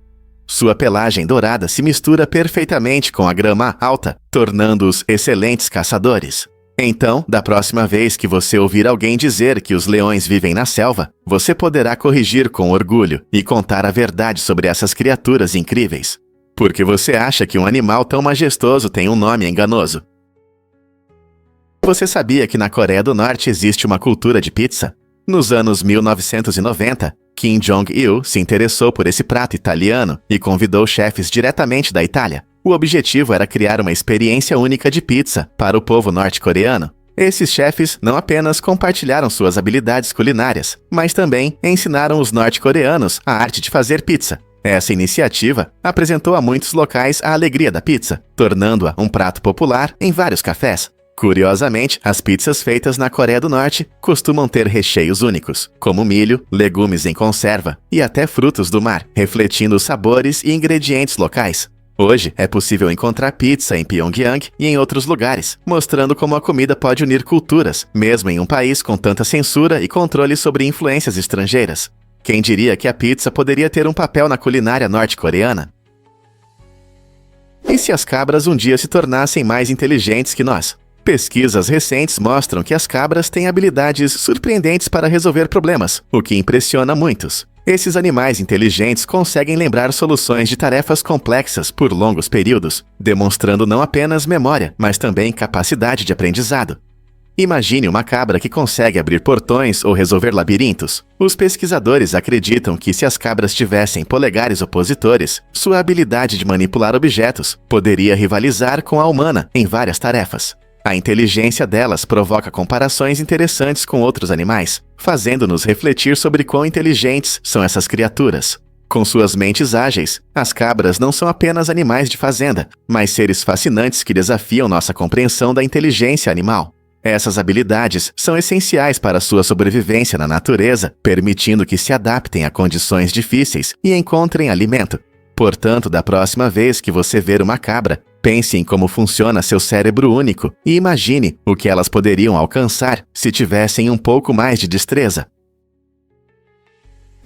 Sua pelagem dourada se mistura perfeitamente com a grama alta, tornando-os excelentes caçadores. Então, da próxima vez que você ouvir alguém dizer que os leões vivem na selva, você poderá corrigir com orgulho e contar a verdade sobre essas criaturas incríveis. Porque você acha que um animal tão majestoso tem um nome enganoso. Você sabia que na Coreia do Norte existe uma cultura de pizza? Nos anos 1990, Kim Jong-il se interessou por esse prato italiano e convidou chefes diretamente da Itália. O objetivo era criar uma experiência única de pizza para o povo norte-coreano. Esses chefes não apenas compartilharam suas habilidades culinárias, mas também ensinaram os norte-coreanos a arte de fazer pizza. Essa iniciativa apresentou a muitos locais a alegria da pizza, tornando-a um prato popular em vários cafés. Curiosamente, as pizzas feitas na Coreia do Norte costumam ter recheios únicos, como milho, legumes em conserva e até frutos do mar, refletindo os sabores e ingredientes locais. Hoje, é possível encontrar pizza em Pyongyang e em outros lugares, mostrando como a comida pode unir culturas, mesmo em um país com tanta censura e controle sobre influências estrangeiras. Quem diria que a pizza poderia ter um papel na culinária norte-coreana? E se as cabras um dia se tornassem mais inteligentes que nós? Pesquisas recentes mostram que as cabras têm habilidades surpreendentes para resolver problemas, o que impressiona muitos. Esses animais inteligentes conseguem lembrar soluções de tarefas complexas por longos períodos, demonstrando não apenas memória, mas também capacidade de aprendizado. Imagine uma cabra que consegue abrir portões ou resolver labirintos. Os pesquisadores acreditam que se as cabras tivessem polegares opositores, sua habilidade de manipular objetos poderia rivalizar com a humana em várias tarefas. A inteligência delas provoca comparações interessantes com outros animais, fazendo-nos refletir sobre quão inteligentes são essas criaturas. Com suas mentes ágeis, as cabras não são apenas animais de fazenda, mas seres fascinantes que desafiam nossa compreensão da inteligência animal. Essas habilidades são essenciais para sua sobrevivência na natureza, permitindo que se adaptem a condições difíceis e encontrem alimento. Portanto, da próxima vez que você ver uma cabra, pense em como funciona seu cérebro único e imagine o que elas poderiam alcançar se tivessem um pouco mais de destreza.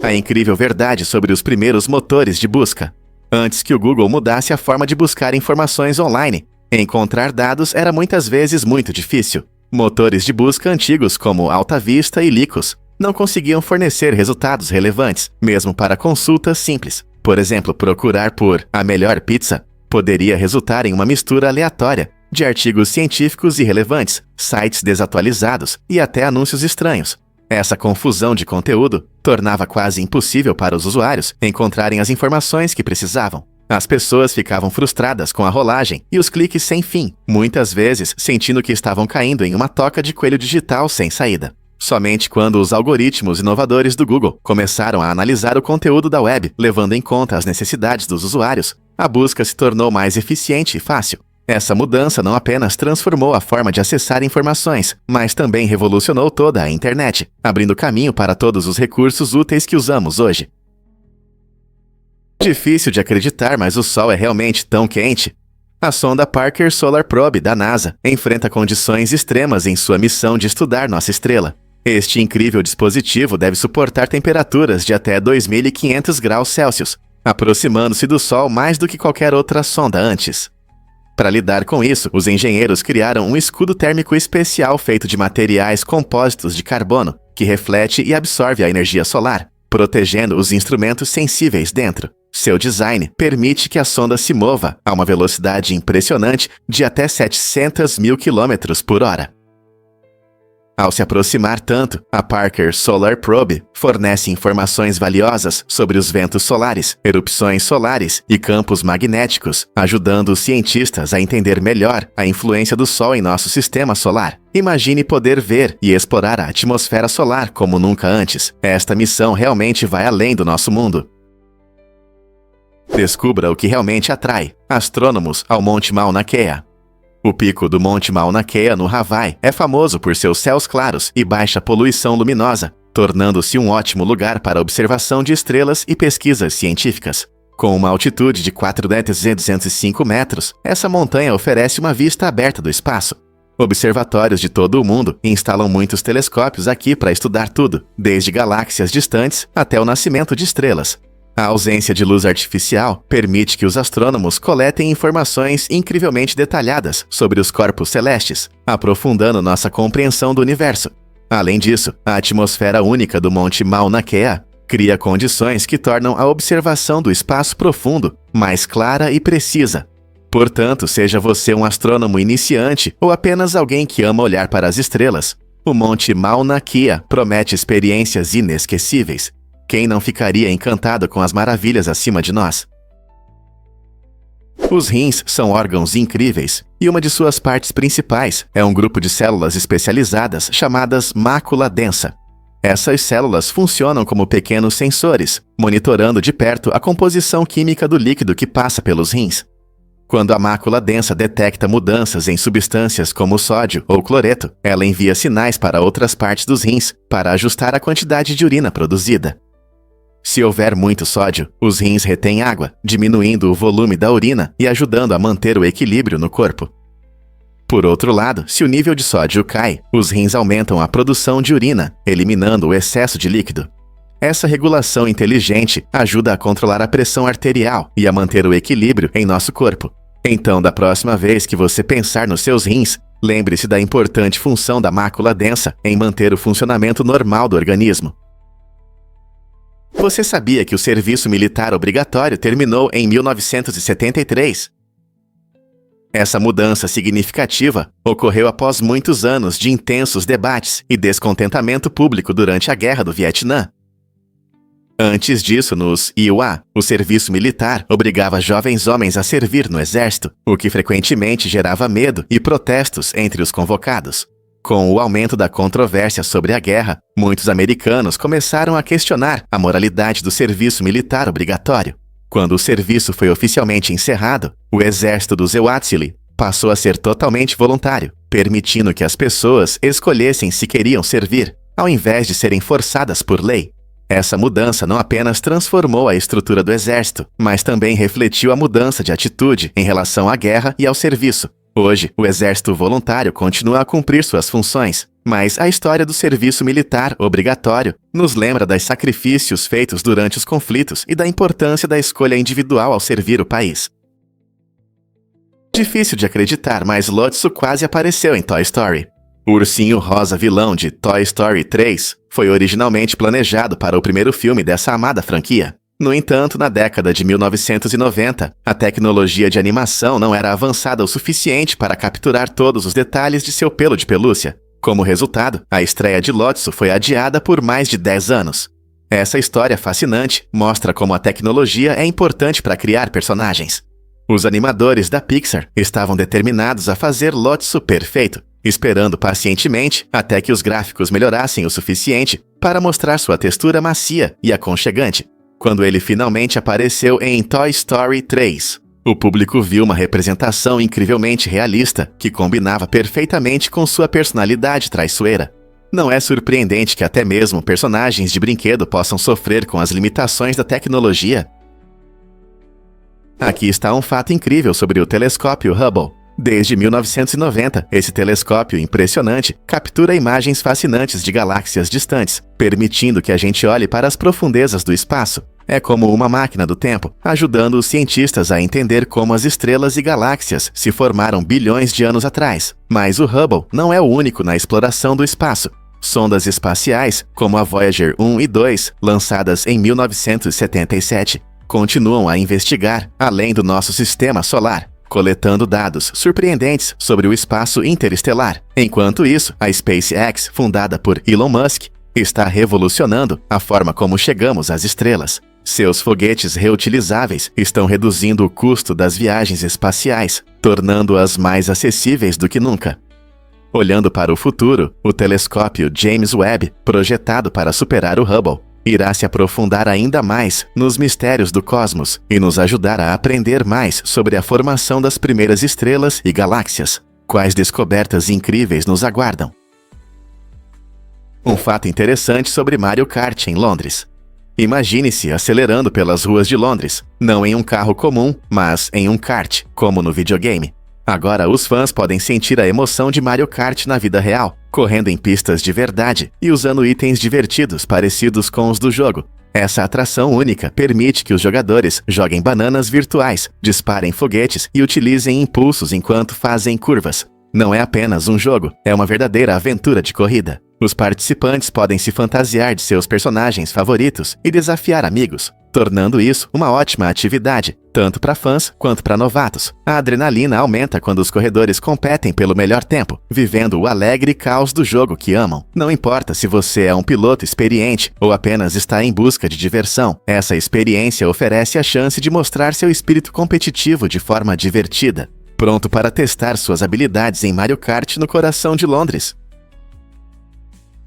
A incrível verdade sobre os primeiros motores de busca. Antes que o Google mudasse a forma de buscar informações online, encontrar dados era muitas vezes muito difícil. Motores de busca antigos como Alta Vista e Lycos não conseguiam fornecer resultados relevantes, mesmo para consultas simples. Por exemplo, procurar por "a melhor pizza" poderia resultar em uma mistura aleatória de artigos científicos irrelevantes, sites desatualizados e até anúncios estranhos. Essa confusão de conteúdo tornava quase impossível para os usuários encontrarem as informações que precisavam. As pessoas ficavam frustradas com a rolagem e os cliques sem fim, muitas vezes sentindo que estavam caindo em uma toca de coelho digital sem saída. Somente quando os algoritmos inovadores do Google começaram a analisar o conteúdo da web, levando em conta as necessidades dos usuários, a busca se tornou mais eficiente e fácil. Essa mudança não apenas transformou a forma de acessar informações, mas também revolucionou toda a internet, abrindo caminho para todos os recursos úteis que usamos hoje. Difícil de acreditar, mas o Sol é realmente tão quente? A sonda Parker Solar Probe da NASA enfrenta condições extremas em sua missão de estudar nossa estrela. Este incrível dispositivo deve suportar temperaturas de até 2.500 graus Celsius, aproximando-se do Sol mais do que qualquer outra sonda antes. Para lidar com isso, os engenheiros criaram um escudo térmico especial feito de materiais compósitos de carbono, que reflete e absorve a energia solar, protegendo os instrumentos sensíveis dentro. Seu design permite que a sonda se mova a uma velocidade impressionante de até 700 mil km por hora. Ao se aproximar tanto, a Parker Solar Probe fornece informações valiosas sobre os ventos solares, erupções solares e campos magnéticos, ajudando os cientistas a entender melhor a influência do Sol em nosso sistema solar. Imagine poder ver e explorar a atmosfera solar como nunca antes. Esta missão realmente vai além do nosso mundo. Descubra o que realmente atrai astrônomos ao Monte Mauna Kea. O pico do Monte Mauna Kea, no Hawaii, é famoso por seus céus claros e baixa poluição luminosa, tornando-se um ótimo lugar para observação de estrelas e pesquisas científicas. Com uma altitude de 4.205 metros, essa montanha oferece uma vista aberta do espaço. Observatórios de todo o mundo instalam muitos telescópios aqui para estudar tudo, desde galáxias distantes até o nascimento de estrelas. A ausência de luz artificial permite que os astrônomos coletem informações incrivelmente detalhadas sobre os corpos celestes, aprofundando nossa compreensão do universo. Além disso, a atmosfera única do Monte Mauna Kea cria condições que tornam a observação do espaço profundo mais clara e precisa. Portanto, seja você um astrônomo iniciante ou apenas alguém que ama olhar para as estrelas, o Monte Mauna Kea promete experiências inesquecíveis. Quem não ficaria encantado com as maravilhas acima de nós? Os rins são órgãos incríveis, e uma de suas partes principais é um grupo de células especializadas chamadas mácula densa. Essas células funcionam como pequenos sensores, monitorando de perto a composição química do líquido que passa pelos rins. Quando a mácula densa detecta mudanças em substâncias como sódio ou cloreto, ela envia sinais para outras partes dos rins para ajustar a quantidade de urina produzida. Se houver muito sódio, os rins retêm água, diminuindo o volume da urina e ajudando a manter o equilíbrio no corpo. Por outro lado, se o nível de sódio cai, os rins aumentam a produção de urina, eliminando o excesso de líquido. Essa regulação inteligente ajuda a controlar a pressão arterial e a manter o equilíbrio em nosso corpo. Então, da próxima vez que você pensar nos seus rins, lembre-se da importante função da mácula densa em manter o funcionamento normal do organismo. Você sabia que o serviço militar obrigatório terminou em 1973? Essa mudança significativa ocorreu após muitos anos de intensos debates e descontentamento público durante a Guerra do Vietnã. Antes disso, nos IUA, o serviço militar obrigava jovens homens a servir no exército, o que frequentemente gerava medo e protestos entre os convocados. Com o aumento da controvérsia sobre a guerra, muitos americanos começaram a questionar a moralidade do serviço militar obrigatório. Quando o serviço foi oficialmente encerrado, o exército dos Ewatsili passou a ser totalmente voluntário, permitindo que as pessoas escolhessem se queriam servir, ao invés de serem forçadas por lei. Essa mudança não apenas transformou a estrutura do exército, mas também refletiu a mudança de atitude em relação à guerra e ao serviço. Hoje, o exército voluntário continua a cumprir suas funções, mas a história do serviço militar obrigatório nos lembra dos sacrifícios feitos durante os conflitos e da importância da escolha individual ao servir o país. Difícil de acreditar, mas Lotso quase apareceu em Toy Story. O ursinho rosa vilão de Toy Story 3 foi originalmente planejado para o primeiro filme dessa amada franquia. No entanto, na década de 1990, a tecnologia de animação não era avançada o suficiente para capturar todos os detalhes de seu pelo de pelúcia. Como resultado, a estreia de Lotso foi adiada por mais de 10 anos. Essa história fascinante mostra como a tecnologia é importante para criar personagens. Os animadores da Pixar estavam determinados a fazer Lotso perfeito, esperando pacientemente até que os gráficos melhorassem o suficiente para mostrar sua textura macia e aconchegante. Quando ele finalmente apareceu em Toy Story 3, o público viu uma representação incrivelmente realista que combinava perfeitamente com sua personalidade traiçoeira. Não é surpreendente que até mesmo personagens de brinquedo possam sofrer com as limitações da tecnologia. Aqui está um fato incrível sobre o telescópio Hubble. Desde 1990, esse telescópio impressionante captura imagens fascinantes de galáxias distantes, permitindo que a gente olhe para as profundezas do espaço. É como uma máquina do tempo, ajudando os cientistas a entender como as estrelas e galáxias se formaram bilhões de anos atrás. Mas o Hubble não é o único na exploração do espaço. Sondas espaciais, como a Voyager 1 e 2, lançadas em 1977, continuam a investigar além do nosso sistema solar. coletando dados surpreendentes sobre o espaço interestelar. Enquanto isso, a SpaceX, fundada por Elon Musk, está revolucionando a forma como chegamos às estrelas. Seus foguetes reutilizáveis estão reduzindo o custo das viagens espaciais, tornando-as mais acessíveis do que nunca. Olhando para o futuro, o telescópio James Webb, projetado para superar o Hubble, irá se aprofundar ainda mais nos mistérios do cosmos e nos ajudar a aprender mais sobre a formação das primeiras estrelas e galáxias. Quais descobertas incríveis nos aguardam? Um fato interessante sobre Mario Kart em Londres. Imagine-se acelerando pelas ruas de Londres, não em um carro comum, mas em um kart, como no videogame. Agora os fãs podem sentir a emoção de Mario Kart na vida real, correndo em pistas de verdade e usando itens divertidos parecidos com os do jogo. Essa atração única permite que os jogadores joguem bananas virtuais, disparem foguetes e utilizem impulsos enquanto fazem curvas. Não é apenas um jogo, é uma verdadeira aventura de corrida. Os participantes podem se fantasiar de seus personagens favoritos e desafiar amigos, tornando isso uma ótima atividade, tanto para fãs quanto para novatos. A adrenalina aumenta quando os corredores competem pelo melhor tempo, vivendo o alegre caos do jogo que amam. Não importa se você é um piloto experiente ou apenas está em busca de diversão, essa experiência oferece a chance de mostrar seu espírito competitivo de forma divertida. Pronto para testar suas habilidades em Mario Kart no coração de Londres?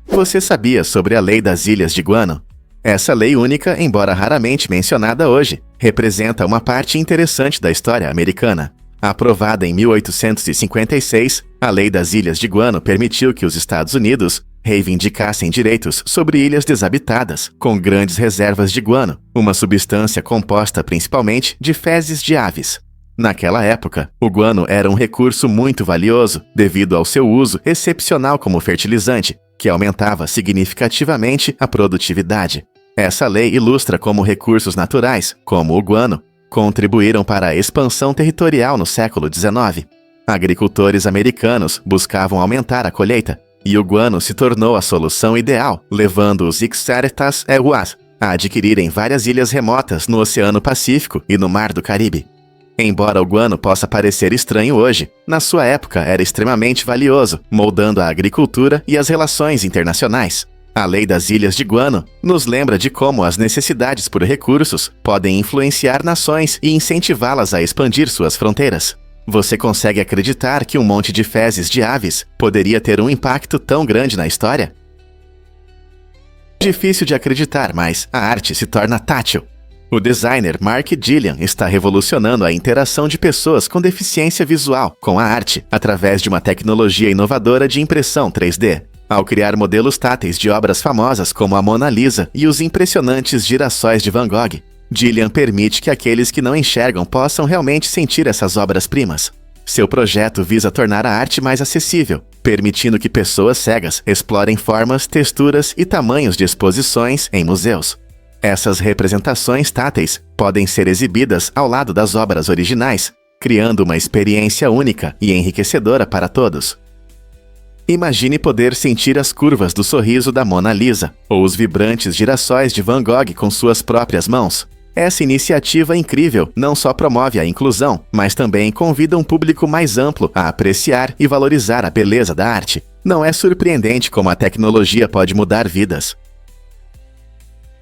Você sabia sobre a Lei das Ilhas de Guano? Essa lei única, embora raramente mencionada hoje, representa uma parte interessante da história americana. Aprovada em 1856, a Lei das Ilhas de Guano permitiu que os Estados Unidos reivindicassem direitos sobre ilhas desabitadas, com grandes reservas de guano, uma substância composta principalmente de fezes de aves. Naquela época, o guano era um recurso muito valioso devido ao seu uso excepcional como fertilizante, que aumentava significativamente a produtividade. Essa lei ilustra como recursos naturais, como o guano, contribuíram para a expansão territorial no século XIX. Agricultores americanos buscavam aumentar a colheita, e o guano se tornou a solução ideal, levando os Ixaretas Ewas a adquirirem várias ilhas remotas no Oceano Pacífico e no Mar do Caribe. Embora o guano possa parecer estranho hoje, na sua época era extremamente valioso, moldando a agricultura e as relações internacionais. A Lei das Ilhas de Guano nos lembra de como as necessidades por recursos podem influenciar nações e incentivá-las a expandir suas fronteiras. Você consegue acreditar que um monte de fezes de aves poderia ter um impacto tão grande na história? Difícil de acreditar, mas a arte se torna tátil. O designer Mark Gillian está revolucionando a interação de pessoas com deficiência visual com a arte através de uma tecnologia inovadora de impressão 3D. Ao criar modelos táteis de obras famosas como a Mona Lisa e os impressionantes girassóis de Van Gogh, Gillian permite que aqueles que não enxergam possam realmente sentir essas obras-primas. Seu projeto visa tornar a arte mais acessível, permitindo que pessoas cegas explorem formas, texturas e tamanhos de exposições em museus. Essas representações táteis podem ser exibidas ao lado das obras originais, criando uma experiência única e enriquecedora para todos. Imagine poder sentir as curvas do sorriso da Mona Lisa, ou os vibrantes girassóis de Van Gogh com suas próprias mãos. Essa iniciativa incrível não só promove a inclusão, mas também convida um público mais amplo a apreciar e valorizar a beleza da arte. Não é surpreendente como a tecnologia pode mudar vidas.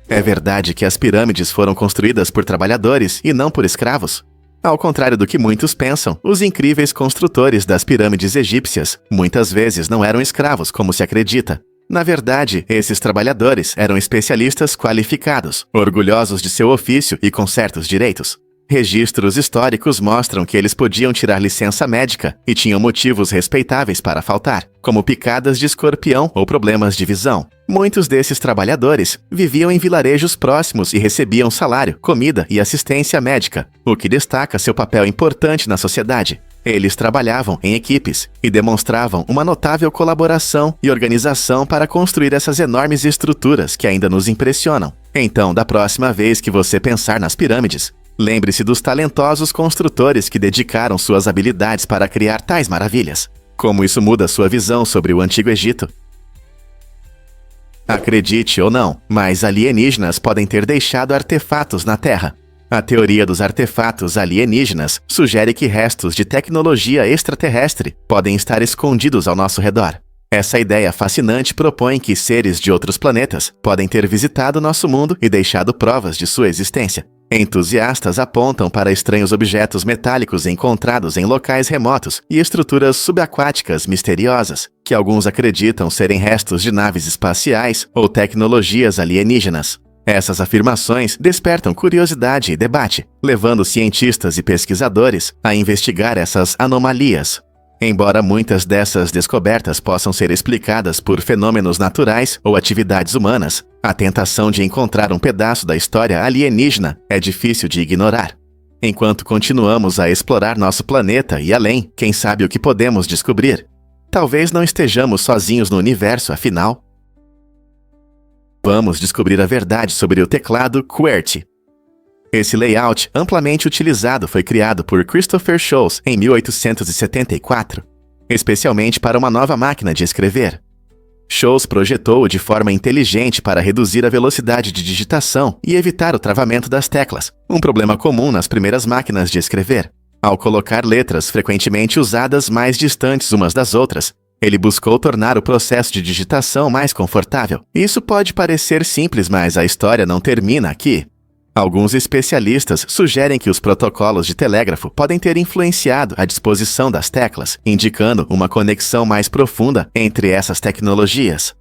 É verdade que as pirâmides foram construídas por trabalhadores e não por escravos? Ao contrário do que muitos pensam, os incríveis construtores das pirâmides egípcias muitas vezes não eram escravos, como se acredita. Na verdade, esses trabalhadores eram especialistas qualificados, orgulhosos de seu ofício e com certos direitos. Registros históricos mostram que eles podiam tirar licença médica e tinham motivos respeitáveis para faltar, como picadas de escorpião ou problemas de visão. Muitos desses trabalhadores viviam em vilarejos próximos e recebiam salário, comida e assistência médica, o que destaca seu papel importante na sociedade. Eles trabalhavam em equipes e demonstravam uma notável colaboração e organização para construir essas enormes estruturas que ainda nos impressionam. Então, da próxima vez que você pensar nas pirâmides, lembre-se dos talentosos construtores que dedicaram suas habilidades para criar tais maravilhas. Como isso muda sua visão sobre o Antigo Egito? Acredite ou não, mas alienígenas podem ter deixado artefatos na Terra. A teoria dos artefatos alienígenas sugere que restos de tecnologia extraterrestre podem estar escondidos ao nosso redor. Essa ideia fascinante propõe que seres de outros planetas podem ter visitado nosso mundo e deixado provas de sua existência. Entusiastas apontam para estranhos objetos metálicos encontrados em locais remotos e estruturas subaquáticas misteriosas, que alguns acreditam serem restos de naves espaciais ou tecnologias alienígenas. Essas afirmações despertam curiosidade e debate, levando cientistas e pesquisadores a investigar essas anomalias. Embora muitas dessas descobertas possam ser explicadas por fenômenos naturais ou atividades humanas, a tentação de encontrar um pedaço da história alienígena é difícil de ignorar. Enquanto continuamos a explorar nosso planeta e além, quem sabe o que podemos descobrir? Talvez não estejamos sozinhos no universo, afinal. Vamos descobrir a verdade sobre o teclado QWERTY. Esse layout amplamente utilizado foi criado por Christopher Sholes em 1874, especialmente para uma nova máquina de escrever. Sholes projetou-o de forma inteligente para reduzir a velocidade de digitação e evitar o travamento das teclas, um problema comum nas primeiras máquinas de escrever. Ao colocar letras frequentemente usadas mais distantes umas das outras, ele buscou tornar o processo de digitação mais confortável. Isso pode parecer simples, mas a história não termina aqui. Alguns especialistas sugerem que os protocolos de telégrafo podem ter influenciado a disposição das teclas, indicando uma conexão mais profunda entre essas tecnologias.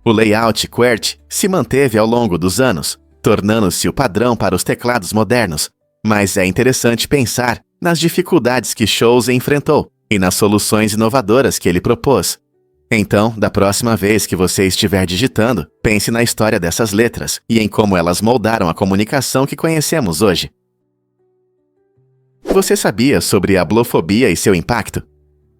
O layout QWERTY se manteve ao longo dos anos, tornando-se o padrão para os teclados modernos, mas é interessante pensar nas dificuldades que Sholes enfrentou e nas soluções inovadoras que ele propôs. Então, da próxima vez que você estiver digitando, pense na história dessas letras e em como elas moldaram a comunicação que conhecemos hoje. Você sabia sobre a blofobia e seu impacto?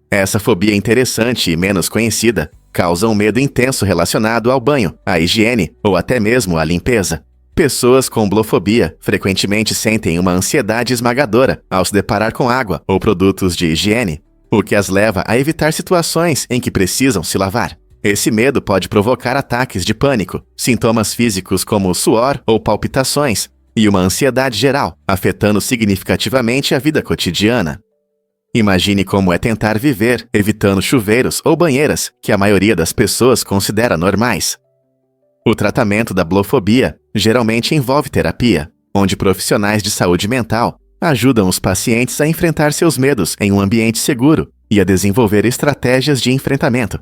Essa fobia interessante e menos conhecida causa um medo intenso relacionado ao banho, à higiene ou até mesmo à limpeza. Pessoas com blofobia frequentemente sentem uma ansiedade esmagadora ao se deparar com água ou produtos de higiene, o que as leva a evitar situações em que precisam se lavar. Esse medo pode provocar ataques de pânico, sintomas físicos como suor ou palpitações, e uma ansiedade geral, afetando significativamente a vida cotidiana. Imagine como é tentar viver evitando chuveiros ou banheiras que a maioria das pessoas considera normais. O tratamento da blofobia geralmente envolve terapia, onde profissionais de saúde mental ajudam os pacientes a enfrentar seus medos em um ambiente seguro e a desenvolver estratégias de enfrentamento.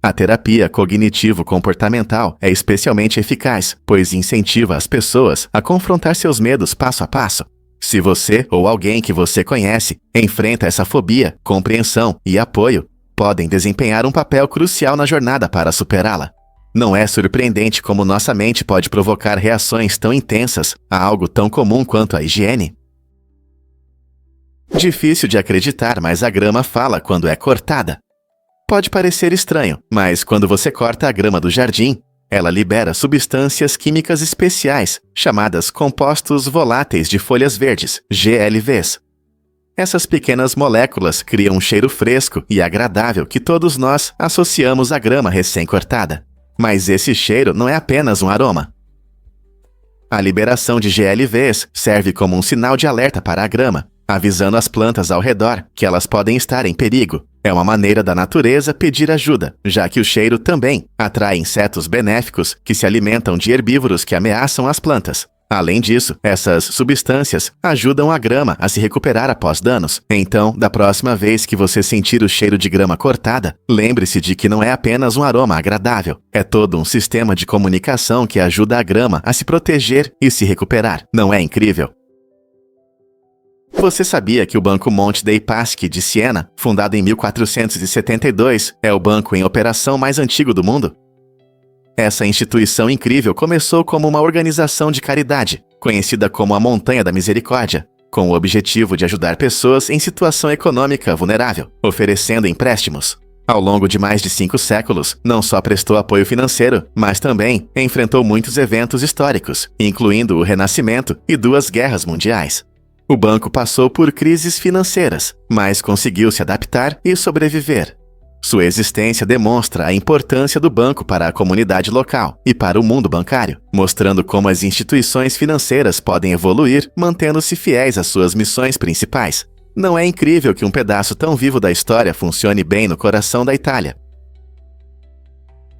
A terapia cognitivo-comportamental é especialmente eficaz, pois incentiva as pessoas a confrontar seus medos passo a passo. Se você ou alguém que você conhece enfrenta essa fobia, compreensão e apoio podem desempenhar um papel crucial na jornada para superá-la. Não é surpreendente como nossa mente pode provocar reações tão intensas a algo tão comum quanto a higiene. Difícil de acreditar, mas a grama fala quando é cortada. Pode parecer estranho, mas quando você corta a grama do jardim, ela libera substâncias químicas especiais, chamadas compostos voláteis de folhas verdes, GLVs. Essas pequenas moléculas criam um cheiro fresco e agradável que todos nós associamos à grama recém-cortada. Mas esse cheiro não é apenas um aroma. A liberação de GLVs serve como um sinal de alerta para a grama, avisando as plantas ao redor que elas podem estar em perigo. É uma maneira da natureza pedir ajuda, já que o cheiro também atrai insetos benéficos que se alimentam de herbívoros que ameaçam as plantas. Além disso, essas substâncias ajudam a grama a se recuperar após danos. Então, da próxima vez que você sentir o cheiro de grama cortada, lembre-se de que não é apenas um aroma agradável. É todo um sistema de comunicação que ajuda a grama a se proteger e se recuperar. Não é incrível? Você sabia que o Banco Monte dei Paschi de Siena, fundado em 1472, é o banco em operação mais antigo do mundo? Essa instituição incrível começou como uma organização de caridade, conhecida como a Montanha da Misericórdia, com o objetivo de ajudar pessoas em situação econômica vulnerável, oferecendo empréstimos. Ao longo de mais de 5 séculos, não só prestou apoio financeiro, mas também enfrentou muitos eventos históricos, incluindo o Renascimento e 2 guerras mundiais. O banco passou por crises financeiras, mas conseguiu se adaptar e sobreviver. Sua existência demonstra a importância do banco para a comunidade local e para o mundo bancário, mostrando como as instituições financeiras podem evoluir, mantendo-se fiéis às suas missões principais. Não é incrível que um pedaço tão vivo da história funcione bem no coração da Itália?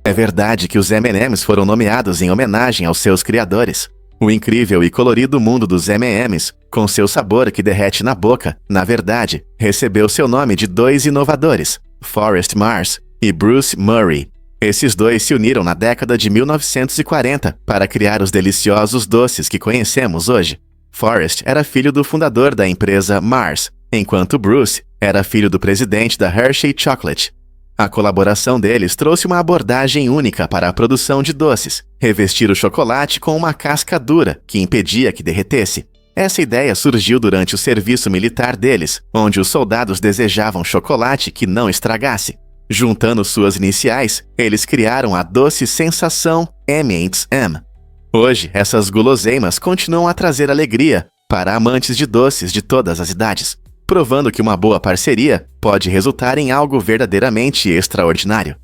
É verdade que os M&M's foram nomeados em homenagem aos seus criadores. O incrível e colorido mundo dos M&M's, com seu sabor que derrete na boca, na verdade, recebeu seu nome de dois inovadores, Forrest Mars e Bruce Murray. Esses dois se uniram na década de 1940 para criar os deliciosos doces que conhecemos hoje. Forrest era filho do fundador da empresa Mars, enquanto Bruce era filho do presidente da Hershey Chocolate. A colaboração deles trouxe uma abordagem única para a produção de doces, revestir o chocolate com uma casca dura que impedia que derretesse. Essa ideia surgiu durante o serviço militar deles, onde os soldados desejavam chocolate que não estragasse. Juntando suas iniciais, eles criaram a doce sensação M&M. Hoje, essas guloseimas continuam a trazer alegria para amantes de doces de todas as idades, provando que uma boa parceria pode resultar em algo verdadeiramente extraordinário.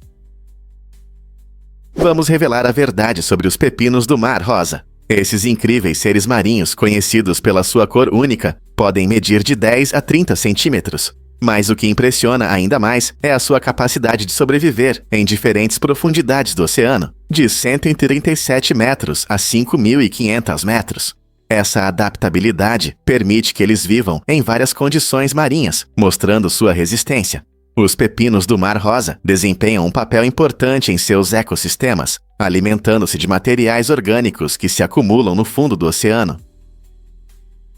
Vamos revelar a verdade sobre os pepinos do Mar Rosa. Esses incríveis seres marinhos, conhecidos pela sua cor única, podem medir de 10 a 30 centímetros. Mas o que impressiona ainda mais é a sua capacidade de sobreviver em diferentes profundidades do oceano, de 137 metros a 5.500 metros. Essa adaptabilidade permite que eles vivam em várias condições marinhas, mostrando sua resistência. Os pepinos do Mar Rosa desempenham um papel importante em seus ecossistemas, alimentando-se de materiais orgânicos que se acumulam no fundo do oceano.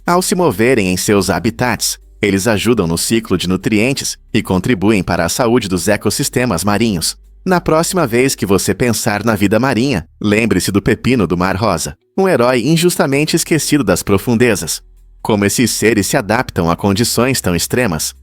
Ao se moverem em seus habitats, eles ajudam no ciclo de nutrientes e contribuem para a saúde dos ecossistemas marinhos. Na próxima vez que você pensar na vida marinha, lembre-se do pepino do Mar Rosa, um herói injustamente esquecido das profundezas. Como esses seres se adaptam a condições tão extremas.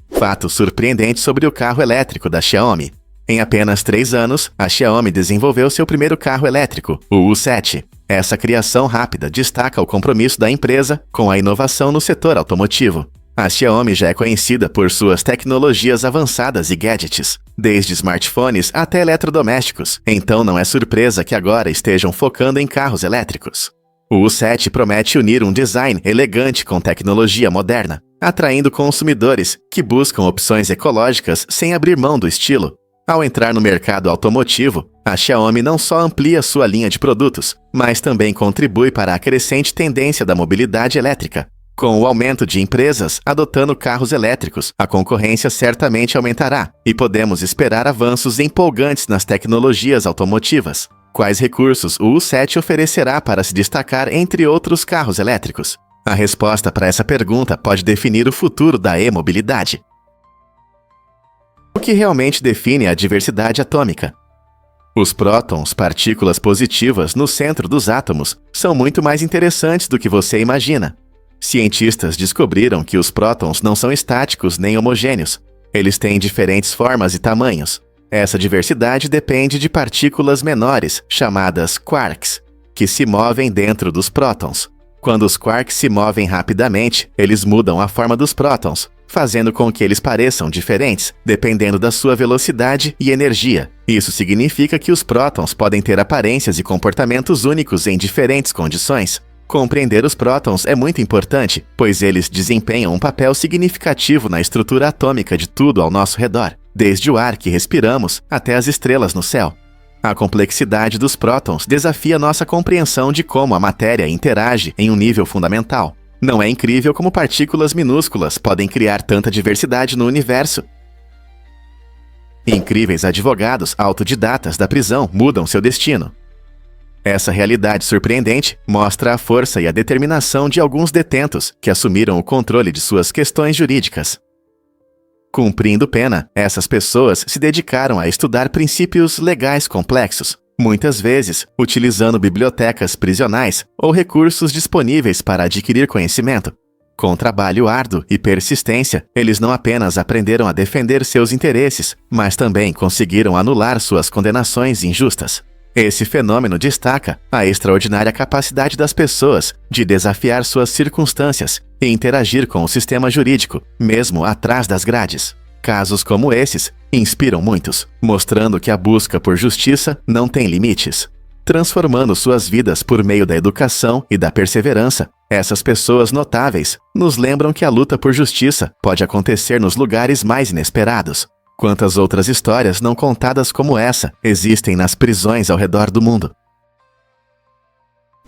Fato surpreendente sobre o carro elétrico da Xiaomi. Em apenas 3 anos, a Xiaomi desenvolveu seu primeiro carro elétrico, o U7. Essa criação rápida destaca o compromisso da empresa com a inovação no setor automotivo. A Xiaomi já é conhecida por suas tecnologias avançadas e gadgets, desde smartphones até eletrodomésticos, então não é surpresa que agora estejam focando em carros elétricos. O U7 promete unir um design elegante com tecnologia moderna, atraindo consumidores que buscam opções ecológicas sem abrir mão do estilo. Ao entrar no mercado automotivo, a Xiaomi não só amplia sua linha de produtos, mas também contribui para a crescente tendência da mobilidade elétrica. Com o aumento de empresas adotando carros elétricos, a concorrência certamente aumentará e podemos esperar avanços empolgantes nas tecnologias automotivas. Quais recursos o U7 oferecerá para se destacar entre outros carros elétricos? A resposta para essa pergunta pode definir o futuro da e-mobilidade. O que realmente define a diversidade atômica? Os prótons, partículas positivas no centro dos átomos, são muito mais interessantes do que você imagina. Cientistas descobriram que os prótons não são estáticos nem homogêneos. Eles têm diferentes formas e tamanhos. Essa diversidade depende de partículas menores, chamadas quarks, que se movem dentro dos prótons. Quando os quarks se movem rapidamente, eles mudam a forma dos prótons, fazendo com que eles pareçam diferentes, dependendo da sua velocidade e energia. Isso significa que os prótons podem ter aparências e comportamentos únicos em diferentes condições. Compreender os prótons é muito importante, pois eles desempenham um papel significativo na estrutura atômica de tudo ao nosso redor, desde o ar que respiramos até as estrelas no céu. A complexidade dos prótons desafia nossa compreensão de como a matéria interage em um nível fundamental. Não é incrível como partículas minúsculas podem criar tanta diversidade no universo? Incríveis advogados autodidatas da prisão mudam seu destino. Essa realidade surpreendente mostra a força e a determinação de alguns detentos que assumiram o controle de suas questões jurídicas. Cumprindo pena, essas pessoas se dedicaram a estudar princípios legais complexos, muitas vezes utilizando bibliotecas prisionais ou recursos disponíveis para adquirir conhecimento. Com trabalho árduo e persistência, eles não apenas aprenderam a defender seus interesses, mas também conseguiram anular suas condenações injustas. Esse fenômeno destaca a extraordinária capacidade das pessoas de desafiar suas circunstâncias e interagir com o sistema jurídico, mesmo atrás das grades. Casos como esses inspiram muitos, mostrando que a busca por justiça não tem limites. Transformando suas vidas por meio da educação e da perseverança, essas pessoas notáveis nos lembram que a luta por justiça pode acontecer nos lugares mais inesperados. Quantas outras histórias não contadas como essa existem nas prisões ao redor do mundo?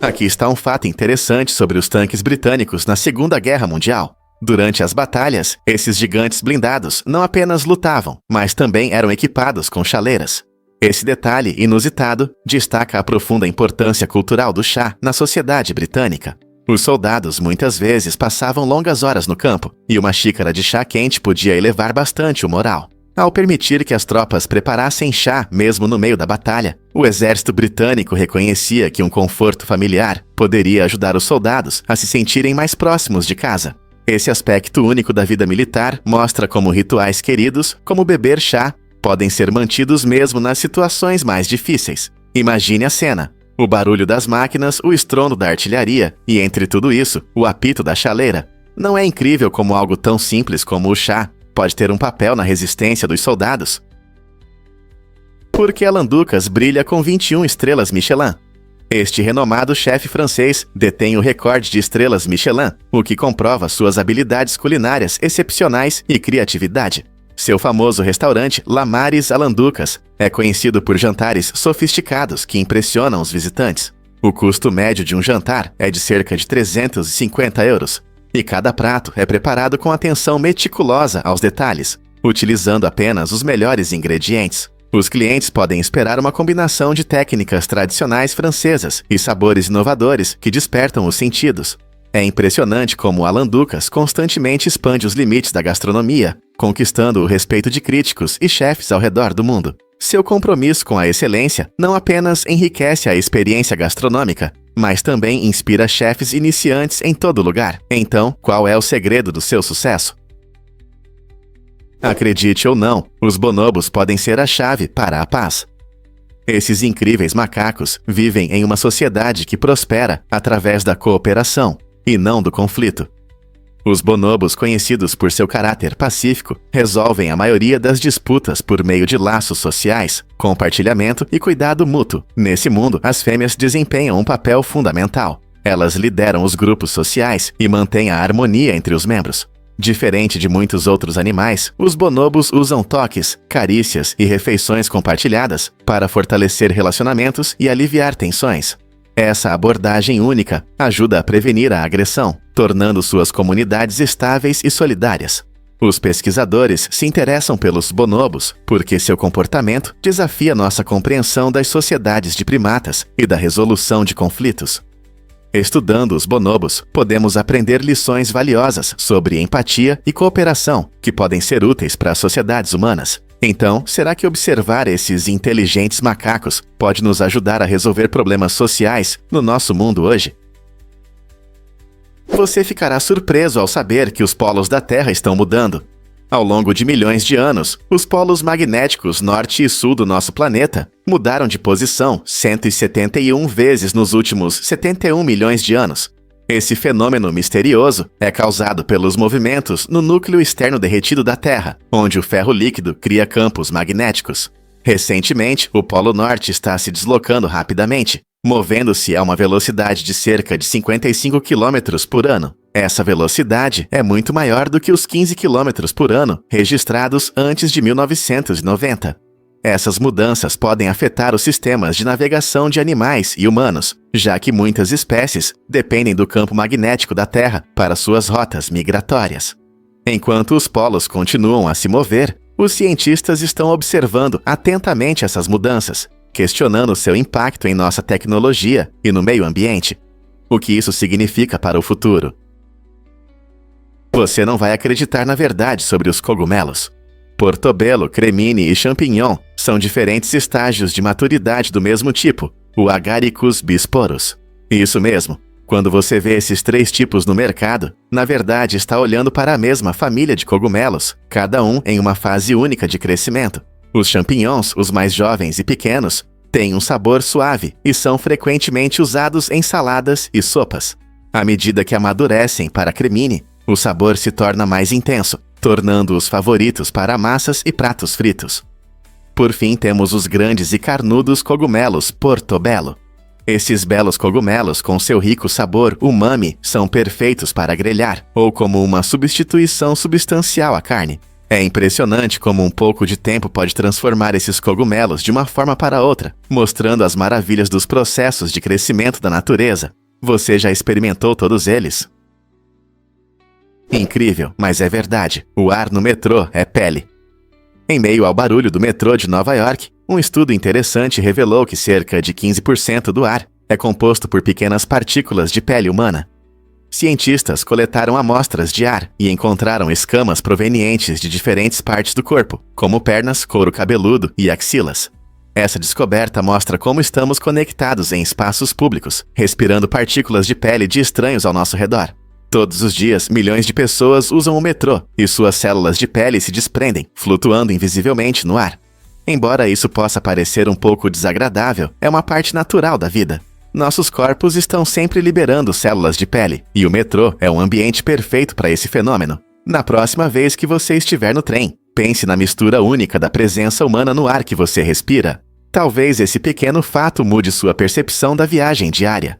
Aqui está um fato interessante sobre os tanques britânicos na Segunda Guerra Mundial. Durante as batalhas, esses gigantes blindados não apenas lutavam, mas também eram equipados com chaleiras. Esse detalhe inusitado destaca a profunda importância cultural do chá na sociedade britânica. Os soldados muitas vezes passavam longas horas no campo, e uma xícara de chá quente podia elevar bastante o moral. Ao permitir que as tropas preparassem chá mesmo no meio da batalha, o exército britânico reconhecia que um conforto familiar poderia ajudar os soldados a se sentirem mais próximos de casa. Esse aspecto único da vida militar mostra como rituais queridos, como beber chá, podem ser mantidos mesmo nas situações mais difíceis. Imagine a cena: o barulho das máquinas, o estrondo da artilharia e, entre tudo isso, o apito da chaleira. Não é incrível como algo tão simples como o chá pode ter um papel na resistência dos soldados? Por que Alain Ducasse brilha com 21 estrelas Michelin? Este renomado chefe francês detém o recorde de estrelas Michelin, o que comprova suas habilidades culinárias excepcionais e criatividade. Seu famoso restaurante La Maris Alain Ducasse é conhecido por jantares sofisticados que impressionam os visitantes. O custo médio de um jantar é de cerca de 350 euros, e cada prato é preparado com atenção meticulosa aos detalhes, utilizando apenas os melhores ingredientes. Os clientes podem esperar uma combinação de técnicas tradicionais francesas e sabores inovadores que despertam os sentidos. É impressionante como Alain Ducasse constantemente expande os limites da gastronomia, conquistando o respeito de críticos e chefes ao redor do mundo. Seu compromisso com a excelência não apenas enriquece a experiência gastronômica, mas também inspira chefes iniciantes em todo lugar. Então, qual é o segredo do seu sucesso? Acredite ou não, os bonobos podem ser a chave para a paz. Esses incríveis macacos vivem em uma sociedade que prospera através da cooperação, e não do conflito. Os bonobos, conhecidos por seu caráter pacífico, resolvem a maioria das disputas por meio de laços sociais, compartilhamento e cuidado mútuo. Nesse mundo, as fêmeas desempenham um papel fundamental. Elas lideram os grupos sociais e mantêm a harmonia entre os membros. Diferente de muitos outros animais, os bonobos usam toques, carícias e refeições compartilhadas para fortalecer relacionamentos e aliviar tensões. Essa abordagem única ajuda a prevenir a agressão, tornando suas comunidades estáveis e solidárias. Os pesquisadores se interessam pelos bonobos porque seu comportamento desafia nossa compreensão das sociedades de primatas e da resolução de conflitos. Estudando os bonobos, podemos aprender lições valiosas sobre empatia e cooperação que podem ser úteis para as sociedades humanas. Então, será que observar esses inteligentes macacos pode nos ajudar a resolver problemas sociais no nosso mundo hoje? Você ficará surpreso ao saber que os polos da Terra estão mudando. Ao longo de milhões de anos, os polos magnéticos norte e sul do nosso planeta mudaram de posição 171 vezes nos últimos 71 milhões de anos. Esse fenômeno misterioso é causado pelos movimentos no núcleo externo derretido da Terra, onde o ferro líquido cria campos magnéticos. Recentemente, o Polo Norte está se deslocando rapidamente, movendo-se a uma velocidade de cerca de 55 km por ano. Essa velocidade é muito maior do que os 15 km por ano registrados antes de 1990. Essas mudanças podem afetar os sistemas de navegação de animais e humanos, já que muitas espécies dependem do campo magnético da Terra para suas rotas migratórias. Enquanto os polos continuam a se mover, os cientistas estão observando atentamente essas mudanças, questionando seu impacto em nossa tecnologia e no meio ambiente. O que isso significa para o futuro? Você não vai acreditar na verdade sobre os cogumelos. Portobello, cremini e champignon são diferentes estágios de maturidade do mesmo tipo, o Agaricus bisporus. Isso mesmo, quando você vê esses 3 tipos no mercado, na verdade está olhando para a mesma família de cogumelos, cada um em uma fase única de crescimento. Os champignons, os mais jovens e pequenos, têm um sabor suave e são frequentemente usados em saladas e sopas. À medida que amadurecem para cremini, o sabor se torna mais intenso, tornando-os favoritos para massas e pratos fritos. Por fim, temos os grandes e carnudos cogumelos portobello. Esses belos cogumelos, com seu rico sabor umami, são perfeitos para grelhar, ou como uma substituição substancial à carne. É impressionante como um pouco de tempo pode transformar esses cogumelos de uma forma para outra, mostrando as maravilhas dos processos de crescimento da natureza. Você já experimentou todos eles? Incrível, mas é verdade. O ar no metrô é pele. Em meio ao barulho do metrô de Nova York, um estudo interessante revelou que cerca de 15% do ar é composto por pequenas partículas de pele humana. Cientistas coletaram amostras de ar e encontraram escamas provenientes de diferentes partes do corpo, como pernas, couro cabeludo e axilas. Essa descoberta mostra como estamos conectados em espaços públicos, respirando partículas de pele de estranhos ao nosso redor. Todos os dias, milhões de pessoas usam o metrô e suas células de pele se desprendem, flutuando invisivelmente no ar. Embora isso possa parecer um pouco desagradável, é uma parte natural da vida. Nossos corpos estão sempre liberando células de pele, e o metrô é um ambiente perfeito para esse fenômeno. Na próxima vez que você estiver no trem, pense na mistura única da presença humana no ar que você respira. Talvez esse pequeno fato mude sua percepção da viagem diária.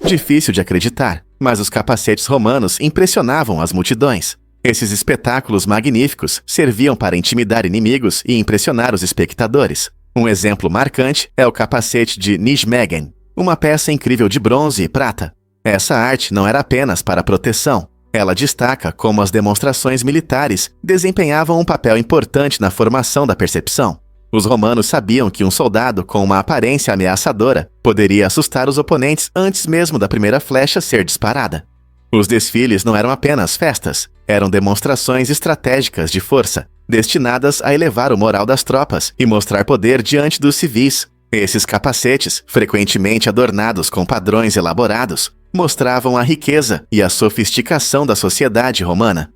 Difícil de acreditar, mas os capacetes romanos impressionavam as multidões. Esses espetáculos magníficos serviam para intimidar inimigos e impressionar os espectadores. Um exemplo marcante é o capacete de Nijmegen, uma peça incrível de bronze e prata. Essa arte não era apenas para proteção. Ela destaca como as demonstrações militares desempenhavam um papel importante na formação da percepção. Os romanos sabiam que um soldado com uma aparência ameaçadora poderia assustar os oponentes antes mesmo da primeira flecha ser disparada. Os desfiles não eram apenas festas, eram demonstrações estratégicas de força, destinadas a elevar o moral das tropas e mostrar poder diante dos civis. Esses capacetes, frequentemente adornados com padrões elaborados, mostravam a riqueza e a sofisticação da sociedade romana.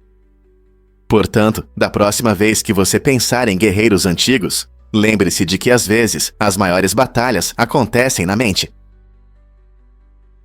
Portanto, da próxima vez que você pensar em guerreiros antigos, lembre-se de que às vezes as maiores batalhas acontecem na mente.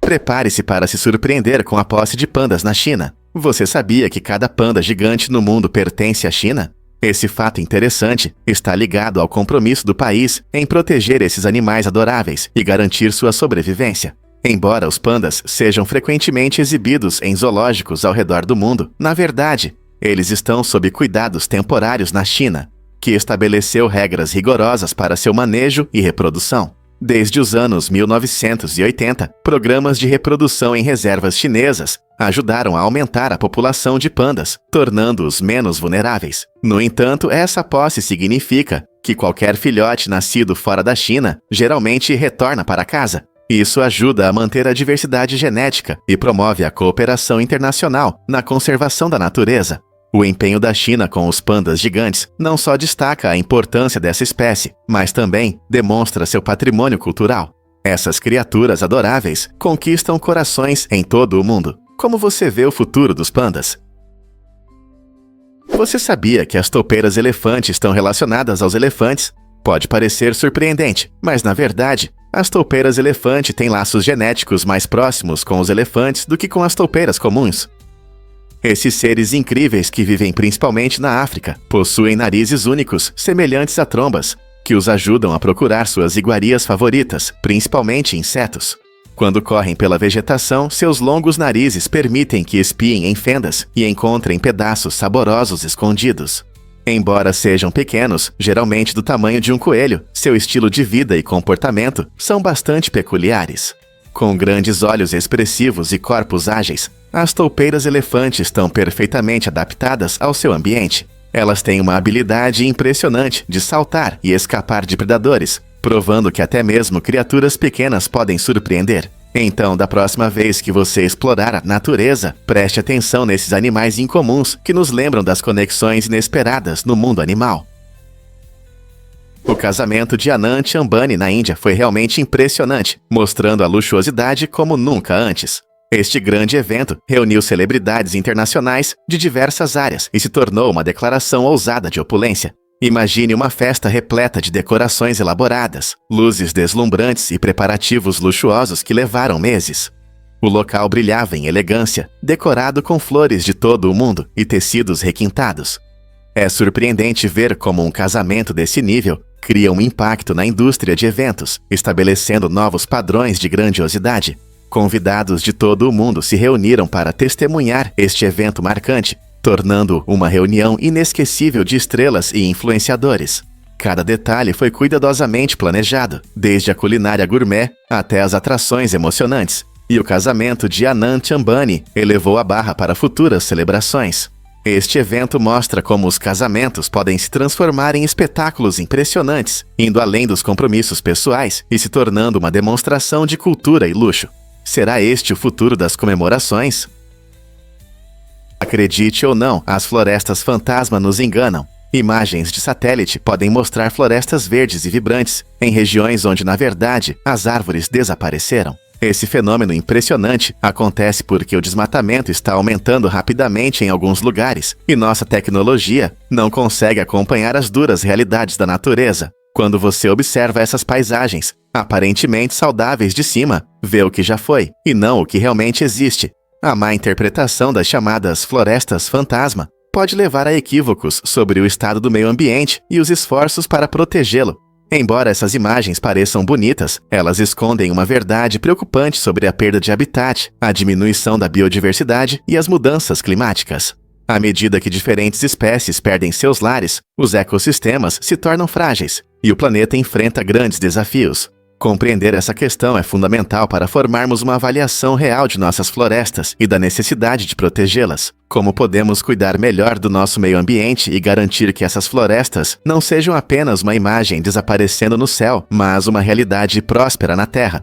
Prepare-se para se surpreender com a posse de pandas na China. Você sabia que cada panda gigante no mundo pertence à China? Esse fato interessante está ligado ao compromisso do país em proteger esses animais adoráveis e garantir sua sobrevivência. Embora os pandas sejam frequentemente exibidos em zoológicos ao redor do mundo, na verdade, eles estão sob cuidados temporários na China, que estabeleceu regras rigorosas para seu manejo e reprodução. Desde os anos 1980, programas de reprodução em reservas chinesas ajudaram a aumentar a população de pandas, tornando-os menos vulneráveis. No entanto, essa posse significa que qualquer filhote nascido fora da China geralmente retorna para casa. Isso ajuda a manter a diversidade genética e promove a cooperação internacional na conservação da natureza. O empenho da China com os pandas gigantes não só destaca a importância dessa espécie, mas também demonstra seu patrimônio cultural. Essas criaturas adoráveis conquistam corações em todo o mundo. Como você vê o futuro dos pandas? Você sabia que as toupeiras elefante estão relacionadas aos elefantes? Pode parecer surpreendente, mas na verdade, as toupeiras elefante têm laços genéticos mais próximos com os elefantes do que com as toupeiras comuns. Esses seres incríveis que vivem principalmente na África possuem narizes únicos, semelhantes a trombas, que os ajudam a procurar suas iguarias favoritas, principalmente insetos. Quando correm pela vegetação, seus longos narizes permitem que espiem em fendas e encontrem pedaços saborosos escondidos. Embora sejam pequenos, geralmente do tamanho de um coelho, seu estilo de vida e comportamento são bastante peculiares. Com grandes olhos expressivos e corpos ágeis, as toupeiras elefante estão perfeitamente adaptadas ao seu ambiente. Elas têm uma habilidade impressionante de saltar e escapar de predadores, provando que até mesmo criaturas pequenas podem surpreender. Então, da próxima vez que você explorar a natureza, preste atenção nesses animais incomuns que nos lembram das conexões inesperadas no mundo animal. O casamento de Anant Ambani na Índia foi realmente impressionante, mostrando a luxuosidade como nunca antes. Este grande evento reuniu celebridades internacionais de diversas áreas e se tornou uma declaração ousada de opulência. Imagine uma festa repleta de decorações elaboradas, luzes deslumbrantes e preparativos luxuosos que levaram meses. O local brilhava em elegância, decorado com flores de todo o mundo e tecidos requintados. É surpreendente ver como um casamento desse nível cria um impacto na indústria de eventos, estabelecendo novos padrões de grandiosidade. Convidados de todo o mundo se reuniram para testemunhar este evento marcante, tornando uma reunião inesquecível de estrelas e influenciadores. Cada detalhe foi cuidadosamente planejado, desde a culinária gourmet até as atrações emocionantes, e o casamento de Anant Ambani elevou a barra para futuras celebrações. Este evento mostra como os casamentos podem se transformar em espetáculos impressionantes, indo além dos compromissos pessoais e se tornando uma demonstração de cultura e luxo. Será este o futuro das comemorações? Acredite ou não, as florestas fantasma nos enganam. Imagens de satélite podem mostrar florestas verdes e vibrantes, em regiões onde, na verdade, as árvores desapareceram. Esse fenômeno impressionante acontece porque o desmatamento está aumentando rapidamente em alguns lugares e nossa tecnologia não consegue acompanhar as duras realidades da natureza. Quando você observa essas paisagens, aparentemente saudáveis de cima, vê o que já foi e não o que realmente existe. A má interpretação das chamadas florestas fantasma pode levar a equívocos sobre o estado do meio ambiente e os esforços para protegê-lo. Embora essas imagens pareçam bonitas, elas escondem uma verdade preocupante sobre a perda de habitat, a diminuição da biodiversidade e as mudanças climáticas. À medida que diferentes espécies perdem seus lares, os ecossistemas se tornam frágeis e o planeta enfrenta grandes desafios. Compreender essa questão é fundamental para formarmos uma avaliação real de nossas florestas e da necessidade de protegê-las. Como podemos cuidar melhor do nosso meio ambiente e garantir que essas florestas não sejam apenas uma imagem desaparecendo no céu, mas uma realidade próspera na Terra.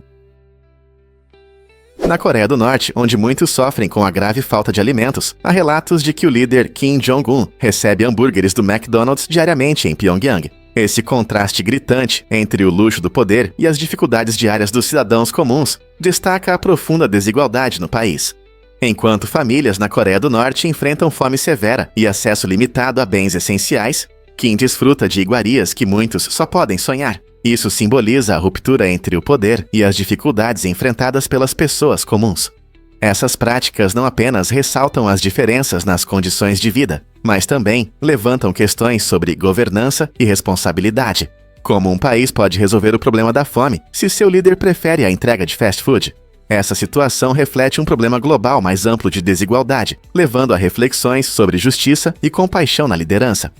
Na Coreia do Norte, onde muitos sofrem com a grave falta de alimentos, há relatos de que o líder Kim Jong-un recebe hambúrgueres do McDonald's diariamente em Pyongyang. Esse contraste gritante entre o luxo do poder e as dificuldades diárias dos cidadãos comuns destaca a profunda desigualdade no país. Enquanto famílias na Coreia do Norte enfrentam fome severa e acesso limitado a bens essenciais, Kim desfruta de iguarias que muitos só podem sonhar. Isso simboliza a ruptura entre o poder e as dificuldades enfrentadas pelas pessoas comuns. Essas práticas não apenas ressaltam as diferenças nas condições de vida, mas também levantam questões sobre governança e responsabilidade. Como um país pode resolver o problema da fome se seu líder prefere a entrega de fast food? Essa situação reflete um problema global mais amplo de desigualdade, levando a reflexões sobre justiça e compaixão na liderança.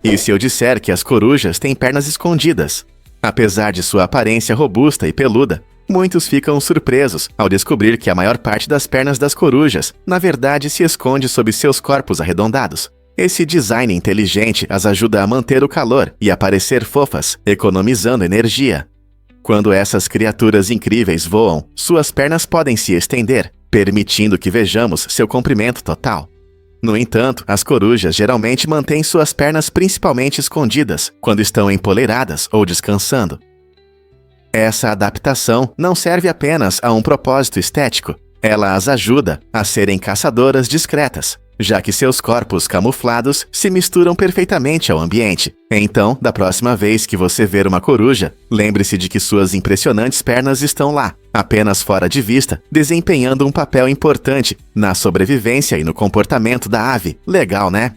E se eu disser que as corujas têm pernas escondidas? Apesar de sua aparência robusta e peluda, muitos ficam surpresos ao descobrir que a maior parte das pernas das corujas, na verdade, se esconde sob seus corpos arredondados. Esse design inteligente as ajuda a manter o calor e a parecer fofas, economizando energia. Quando essas criaturas incríveis voam, suas pernas podem se estender, permitindo que vejamos seu comprimento total. No entanto, as corujas geralmente mantêm suas pernas principalmente escondidas quando estão empoleiradas ou descansando. Essa adaptação não serve apenas a um propósito estético, ela as ajuda a serem caçadoras discretas, já que seus corpos camuflados se misturam perfeitamente ao ambiente. Então, da próxima vez que você ver uma coruja, lembre-se de que suas impressionantes pernas estão lá, apenas fora de vista, desempenhando um papel importante na sobrevivência e no comportamento da ave. Legal, né?